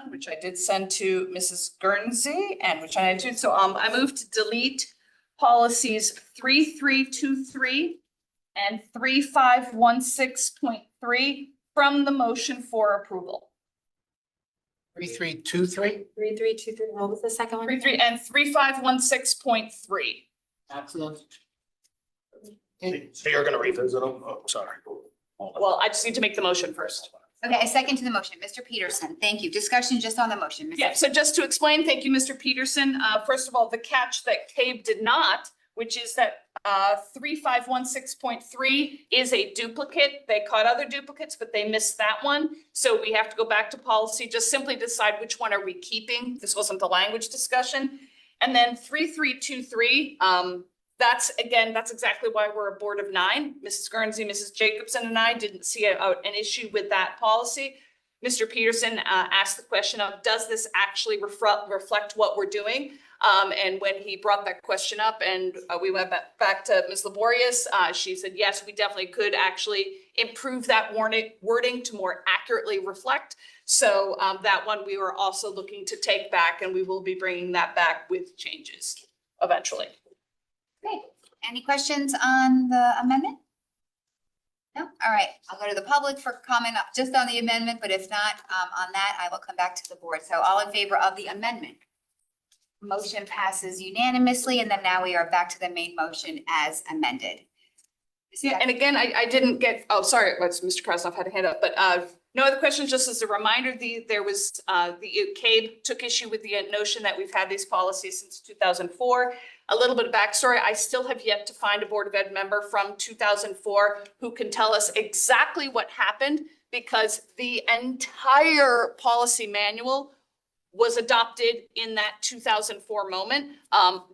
which I did send to Mrs. Guernsey and which I did. So I move to delete policies 3323 and 3516.3 from the motion for approval. 3323. 3323, what was the second one? 33 and 3516.3. Excellent. So you're gonna revisit them? Oh, sorry. Well, I just need to make the motion first. Okay, a second to the motion. Mr. Peterson, thank you. Discussion just on the motion. Mrs. Yeah, so just to explain, thank you, Mr. Peterson. First of all, the catch that CABE did not, which is that 3516.3 is a duplicate. They caught other duplicates, but they missed that one. So we have to go back to policy, just simply decide which one are we keeping. This wasn't the language discussion. And then 3323, that's exactly why we're a board of 9. Mrs. Guernsey, Mrs. Jacobson, and I didn't see an issue with that policy. Mr. Peterson asked the question of, does this actually reflect what we're doing? And when he brought that question up and we went back to Ms. Laborious, she said, yes, we definitely could actually improve that wording to more accurately reflect. So that one we were also looking to take back, and we will be bringing that back with changes eventually. Great. Any questions on the amendment? No? All right. I'll go to the public for comment just on the amendment, but if not, on that, I will come back to the board. So all in favor of the amendment? Motion passes unanimously, and then now we are back to the main motion as amended. Yeah, and again, I didn't get, oh, sorry, Mr. Krasnoff had a hand up, but no other questions, just as a reminder, the CABE took issue with the notion that we've had these policies since 2004. A little bit of backstory, I still have yet to find a Board of Ed member from 2004 who can tell us exactly what happened, because the entire policy manual was adopted in that 2004 moment.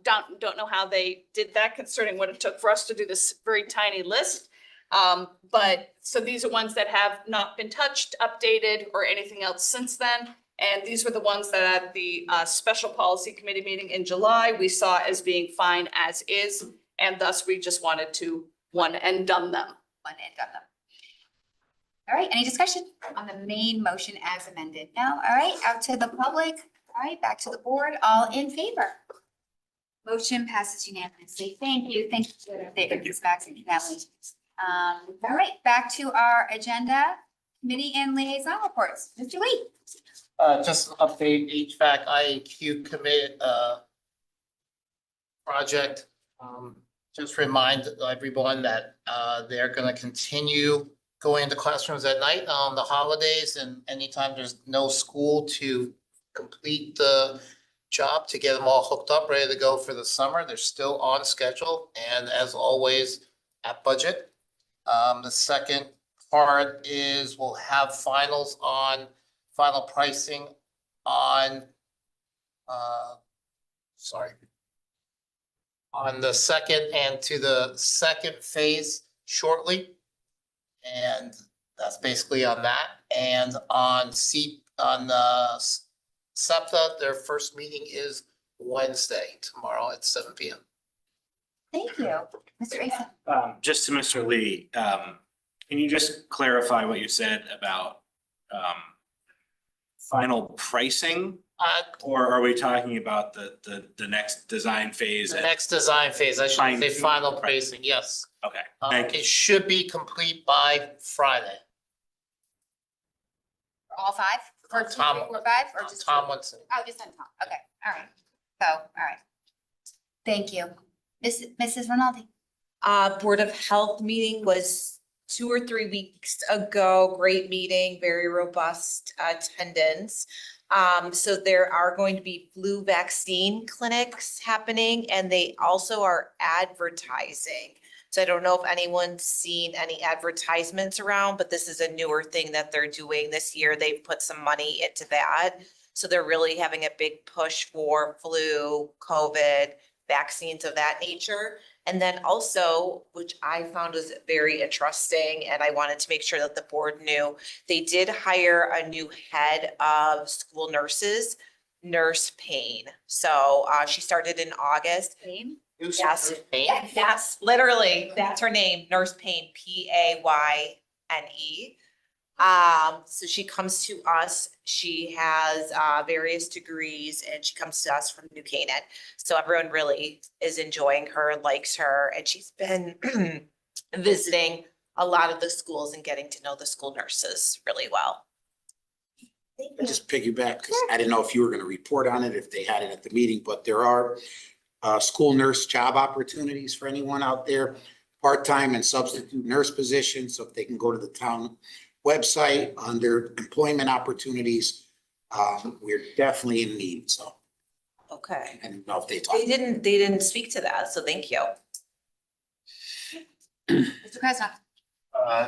Don't know how they did that, considering what it took for us to do this very tiny list. But so these are ones that have not been touched, updated, or anything else since then. And these were the ones that at the special policy committee meeting in July, we saw as being fine as is. And thus we just wanted to one and done them. One and done them. All right, any discussion on the main motion as amended? No, all right, out to the public. All right, back to the board. All in favor? Motion passes unanimously. Thank you. Thank you, Ms. Max and Natalie. All right, back to our agenda, committee and liaison reports. Mr. Lee. Just update HVAC IAQ commit, project. Just remind everyone that, they're gonna continue going into classrooms at night on the holidays and anytime there's no school to complete the job to get them all hooked up, ready to go for the summer. They're still on schedule and as always at budget. The second part is we'll have final pricing on, on the second and to the second phase shortly. And that's basically on that. And on SEPTA, their first meeting is Wednesday, tomorrow at 7 p.m. Thank you. Mr. Asa. Just to Mr. Lee, can you just clarify what you said about final pricing? Or are we talking about the next design phase? The next design phase, I should say final pricing, yes. Okay, thank you. It should be complete by Friday. For all five? For two, Tom- three, four, five, or just? Tom two? wants it. Oh, just on Tom. Okay, all right. So, all right. Thank you. Mrs. Rinaldi. Board of Health meeting was 2 or 3 weeks ago. Great meeting, very robust attendance. So there are going to be flu vaccine clinics happening and they also are advertising. So I don't know if anyone's seen any advertisements around, but this is a newer thing that they're doing this year. They've put some money into that. So they're really having a big push for flu, COVID, vaccines of that nature. And then also, which I found was very interesting, and I wanted to make sure that the board knew, they did hire a new head of school nurses, Nurse Payne. So she started in August. Payne? Yes, yes, literally, that's her name, Nurse Payne, Payne. So she comes to us, she has various degrees and she comes to us from New Canaan. So everyone really is enjoying her, likes her, and she's been visiting a lot of the schools and getting to know the school nurses really well. I just piggyback, because I didn't know if you were gonna report on it, if they had it at the meeting, but there are school nurse job opportunities for anyone out there, part-time and substitute nurse positions, so if they can go to the town website under employment opportunities, we're definitely in need, so. Okay. I didn't know if they talked. They didn't speak to that, so thank you. Mr. Krasnoff.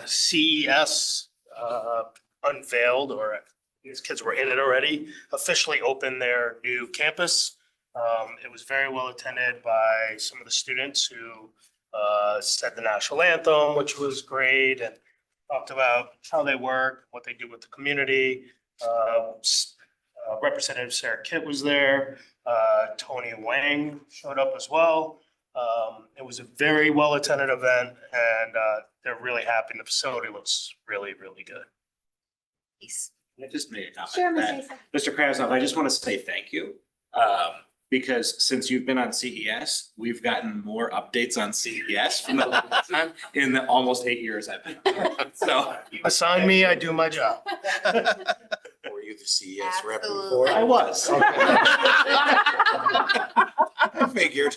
CES unveiled, or these kids were in it already, officially opened their new campus. It was very well attended by some of the students who said the national anthem, which was great, and talked about how they work, what they do with the community. Representative Sarah Kitt was there. Tony Wang showed up as well. It was a very well attended event and they're really happy. The facility looks really, really good. I just made a comment. Sure, that- Mr. Krasnoff, I just want to say thank you. Because since you've been on CES, we've gotten more updates on CES from the last time in the almost 8 years I've been. So Assign me, I do my job. Were you the CES rep Absolutely. before? I was. I figured.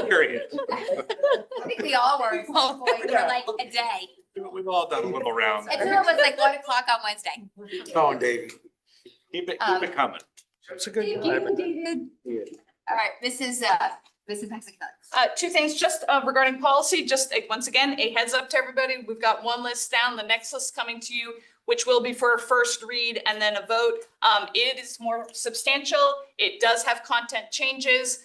Period. I think we all were for like a day. We've all done a little round. It's almost like 1 o'clock on Wednesday. Come on, Davey. Keep it coming. It's a good Thank time. you, David. All right, Mrs. Mexican. Two things just regarding policy, just once again, a heads up to everybody. We've got one list down, the next list coming to you, which will be for a first read and then a vote. It is more substantial. It does have content changes.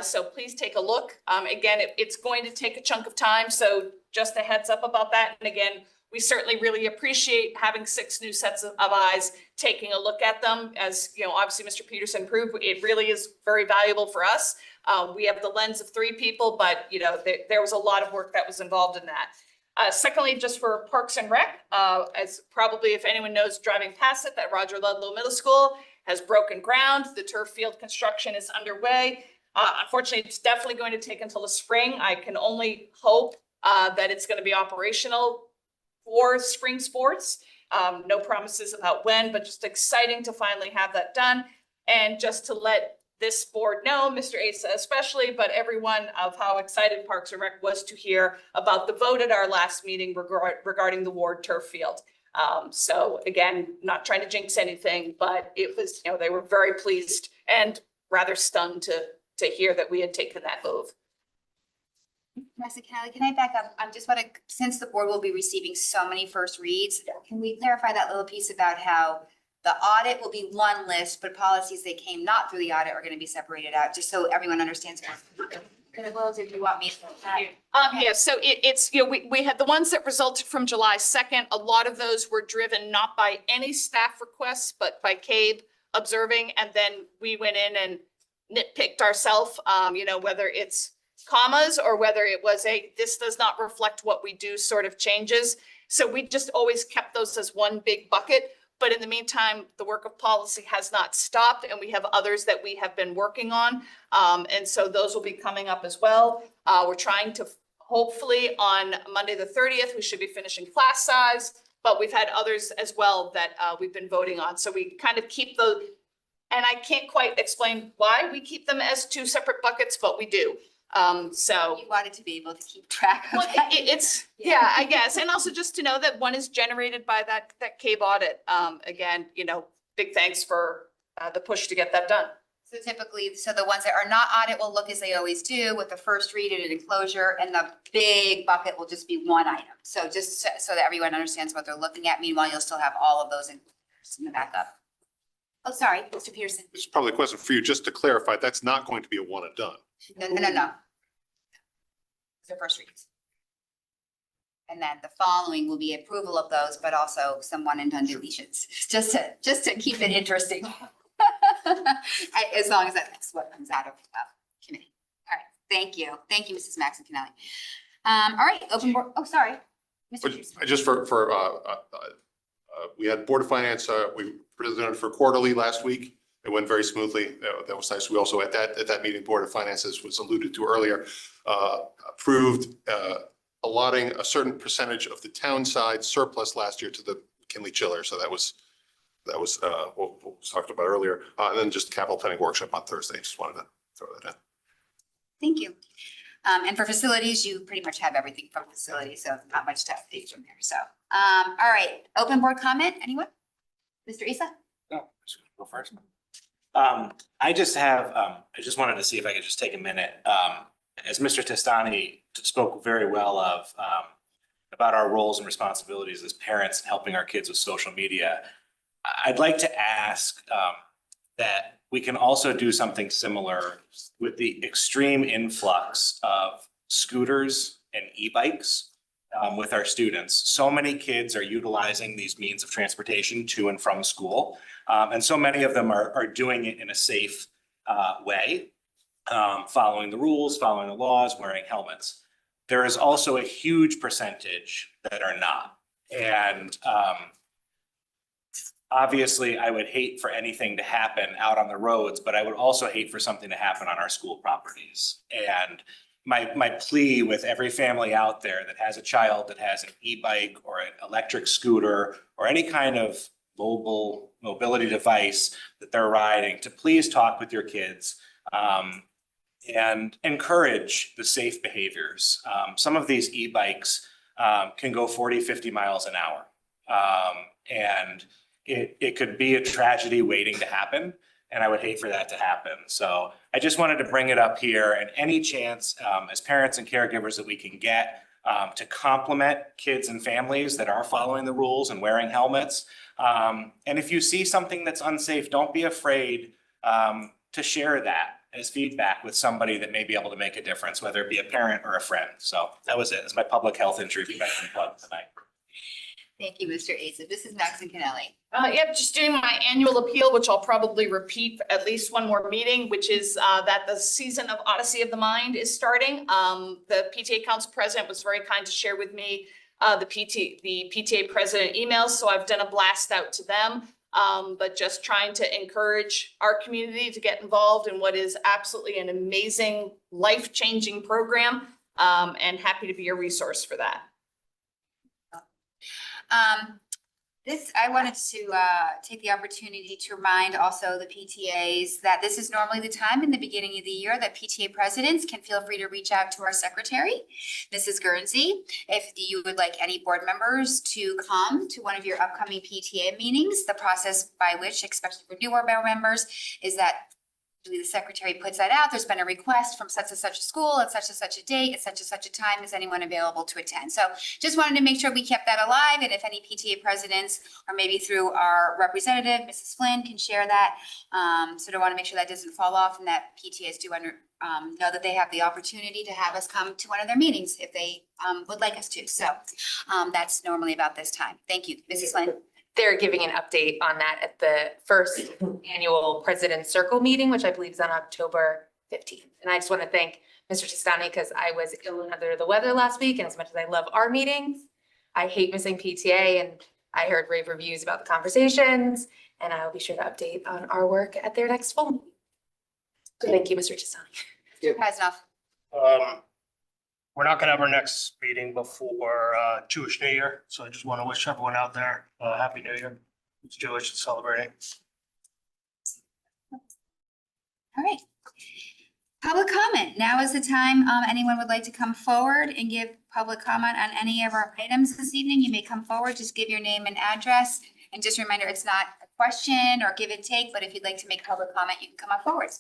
So please take a look. Again, it's going to take a chunk of time. So just a heads up about that. And again, We certainly really appreciate having 6 new sets of eyes taking a look at them. As you know, obviously Mr. Peterson proved, it really is very valuable for us. We have the lens of 3 people, but you know, there was a lot of work that was involved in that. Secondly, just for Parks and Rec, as probably if anyone knows driving past it, that Roger Ludlow Middle School has broken ground. The turf field construction is underway. Unfortunately, it's definitely going to take until the spring. I can only hope that it's going to be operational for spring sports. No promises about when, but just exciting to finally have that done. And just to let this board know, Mr. Asa especially, but everyone, of how excited Parks and Rec was to hear about the vote at our last meeting regarding the Ward turf field. So again, not trying to jinx anything, but it was, you know, they were very pleased and rather stunned to hear that we had taken that move. Mr. Kelly, can I back up? I just want to, since the board will be receiving so many first reads, can we clarify that little piece about how the audit will be one list, but policies that came not through the audit are going to be separated out, just so everyone understands. If you want me to. Yeah, so it's, you know, we had the ones that resulted from July 2nd. A lot of those were driven not by any staff requests, but by CABE observing. And then we went in and nitpicked ourselves, you know, whether it's commas or whether it was this does not reflect what we do sort of changes. So we just always kept those as one big bucket. But in the meantime, the work of policy has not stopped, and we have others that we have been working on. And so those will be coming up as well. We're trying to, hopefully on Monday, the 30th, we should be finishing class size, but we've had others as well that we've been voting on. So we kind of keep those, and I can't quite explain why we keep them as 2 separate buckets, but we do. So You wanted to be able to keep track of well, that. it's, yeah, I guess. And also just to know that one is generated by that CABE audit. Again, you know, big thanks for the push to get that done. So typically, so the ones that are not audit will look as they always do with the first read and an enclosure, and the big bucket will just be one item. So just so that everyone understands what they're looking at. Meanwhile, you'll still have all of those in the backup. Oh, sorry, Mr. Peterson. It's probably a question for you, just to clarify, that's not going to be a one and done. No. The first reads. And then the following will be approval of those, but also some one and done deletions, just to keep it interesting. As long as that's what comes out of committee. All right, thank you. Thank you, Mrs. Maxon Canelli. All right, open board, oh, sorry. Mr. Peterson. Just we had Board of Finance, we presented for quarterly last week. It went very smoothly. That was nice. We also at that meeting, Board of Finances was alluded to earlier, approved allotting a certain percentage of the town side surplus last year to the McKinley Chiller. So that was what was talked about earlier. And then just capital planning workshop on Thursday. Just wanted to throw that in. Thank you. And for facilities, you pretty much have everything from facilities, so not much to update from there. So, all right, open board comment, anyone? Mr. Issa? No, go first. I just wanted to see if I could just take a minute. As Mr. Testani spoke very well of, about our roles and responsibilities as parents and helping our kids with social media, I'd like to ask that we can also do something similar with the extreme influx of scooters and e-bikes with our students. So many kids are utilizing these means of transportation to and from school. And so many of them are doing it in a safe way, following the rules, following the laws, wearing helmets. There is also a huge percentage that are not. And obviously, I would hate for anything to happen out on the roads, but I would also hate for something to happen on our school properties. And my plea with every family out there that has a child that has an e-bike or an electric scooter or any kind of mobility device that they're riding, to please talk with your kids and encourage the safe behaviors. Some of these e-bikes can go 40, 50 miles an hour. And it could be a tragedy waiting to happen, and I would hate for that to happen. So I just wanted to bring it up here, and any chance as parents and caregivers that we can get to compliment kids and families that are following the rules and wearing helmets. And if you see something that's unsafe, don't be afraid to share that as feedback with somebody that may be able to make a difference, whether it be a parent or a friend. So that was it. It's my public health interview tonight. Thank you, Mr. Asa. This is Maxine Kennelly. Yep, just doing my annual appeal, which I'll probably repeat at least one more meeting, which is that the season of Odyssey of the Mind is starting. The PTA Council President was very kind to share with me the PTA President emails, so I've done a blast out to them. But just trying to encourage our community to get involved in what is absolutely an amazing, life-changing program, and happy to be a resource for that. I wanted to take the opportunity to remind also the PTAs that this is normally the time in the beginning of the year that PTA presidents can feel free to reach out to our secretary, Mrs. Guernsey, if you would like any board members to come to one of your upcoming PTA meetings. The process by which, especially for newer board members, is that the secretary puts that out. There's been a request from such and such a school at such and such a date at such and such a time. Is anyone available to attend? So just wanted to make sure we kept that alive. And if any PTA presidents or maybe through our representative, Mrs. Flynn, can share that. So I want to make sure that doesn't fall off and that PTAs do know that they have the opportunity to have us come to one of their meetings if they would like us to. So that's normally about this time. Thank you, Mrs. Flynn. They're giving an update on that at the first annual President's Circle meeting, which I believe is on October 15th. And I just want to thank Mr. Testani because I was ill and under the weather last week. And as much as I love our meetings, I hate missing PTA. And I heard rave reviews about the conversations. And I'll be sure to update on our work at their next full meeting. So thank you, Mr. Testani. Hasnoff. We're not gonna have our next meeting before Jewish New Year, so I just want to wish everyone out there Happy New Year. It's Jewish, it's celebrating. All right. Public comment. Now is the time. Anyone would like to come forward and give public comment on any of our items this evening, you may come forward. Just give your name and address. And just a reminder, it's not a question or give and take, but if you'd like to make public comment, you can come up forward.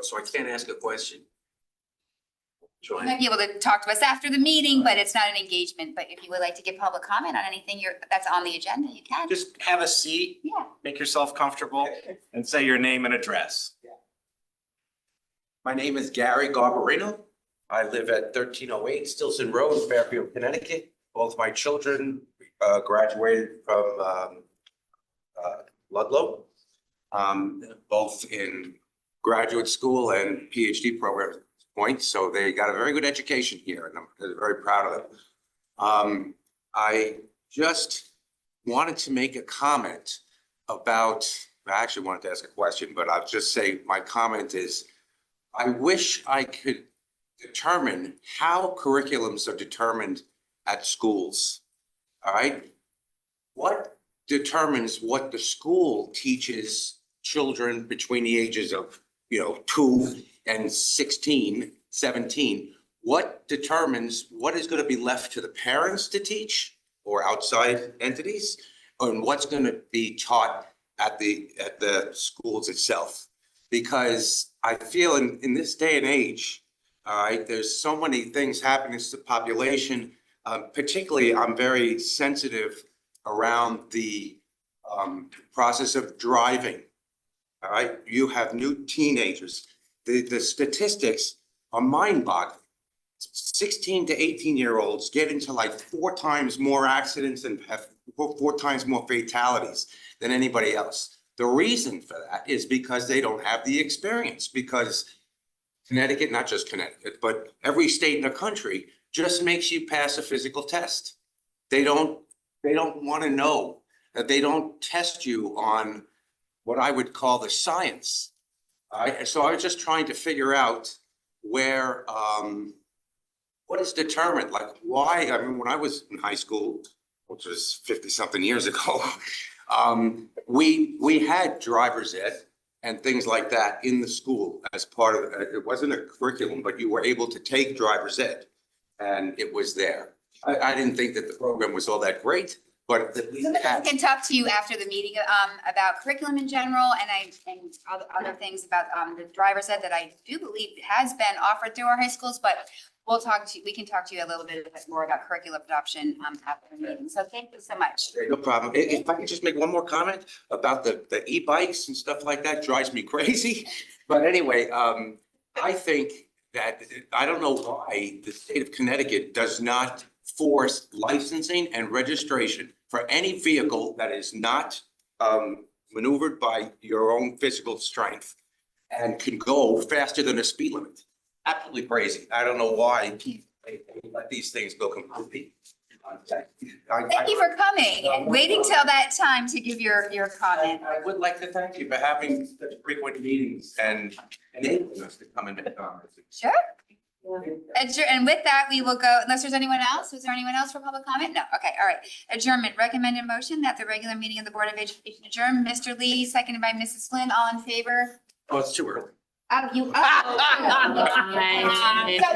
So I can't ask a question? You might be able to talk to us after the meeting, but it's not an engagement. But if you would like to give public comment on anything that's on the agenda, you can. Just have a seat. Yeah. Make yourself comfortable and say your name and address. My name is Gary Garbarino. I live at 1308 Stilson Road, Fairfield, Connecticut. Both my children graduated from Ludlow, both in graduate school and PhD programs. So they got a very good education here and I'm very proud of them. I just wanted to make a comment about, I actually wanted to ask a question, but I'll just say my comment is, I wish I could determine how curriculums are determined at schools. All right. What determines what the school teaches children between the ages of, 2 and 16, 17, what determines what is going to be left to the parents to teach or outside entities, and what's going to be taught at the schools itself? Because I feel in this day and age, all right, there's so many things happening to the population. Particularly, I'm very sensitive around the process of driving. All right, you have new teenagers. The statistics are mind-boggling. 16 to 18-year-olds get into like 4 times more accidents and have 4 times more fatalities than anybody else. The reason for that is because they don't have the experience, because Connecticut, not just Connecticut, but every state in the country just makes you pass a physical test. They don't want to know that they don't test you on what I would call the science. So I was just trying to figure out where, what is determined, like why, I mean, when I was in high school, which was 50-something years ago, we had driver's ed and things like that in the school as part of it. It wasn't a curriculum, but you were able to take driver's ed and it was there. I didn't think that the program was all that great, but at least I can talk to you after the meeting about curriculum in general and other things about the driver's ed that I do believe has been offered through our high schools, but we can talk to you a little bit more about curriculum adoption after the meeting. So thank you so much. No problem. If I could just make one more comment about the e-bikes and stuff like that, drives me crazy. But anyway, I think that, I don't know why the state of Connecticut does not force licensing and registration for any vehicle that is not maneuvered by your own physical strength and can go faster than the speed limit. Absolutely crazy. I don't know why they let these things go completely. Thank you for coming and waiting till that time to give your comment. I would like to thank you for having such frequent meetings and enabling us to come and make comments. Sure. And with that, we will go, unless there's anyone else, was there anyone else for public comment? No, okay, all right. Adjournment, recommended motion that the regular meeting of the Board of Education adjourn. Mr. Lee, seconded by Mrs. Flynn, all in favor? Oh, it's too early. Oh, you. So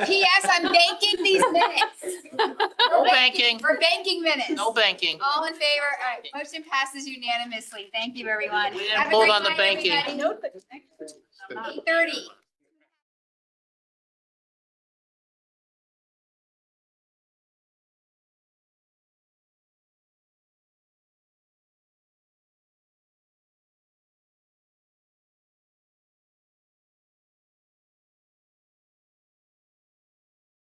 PS, I'm banking these minutes. No banking. We're banking minutes. No banking. All in favor? All right, motion passes unanimously. Thank you, everyone. We didn't Have a vote great on the night, banking. everybody. 8:30.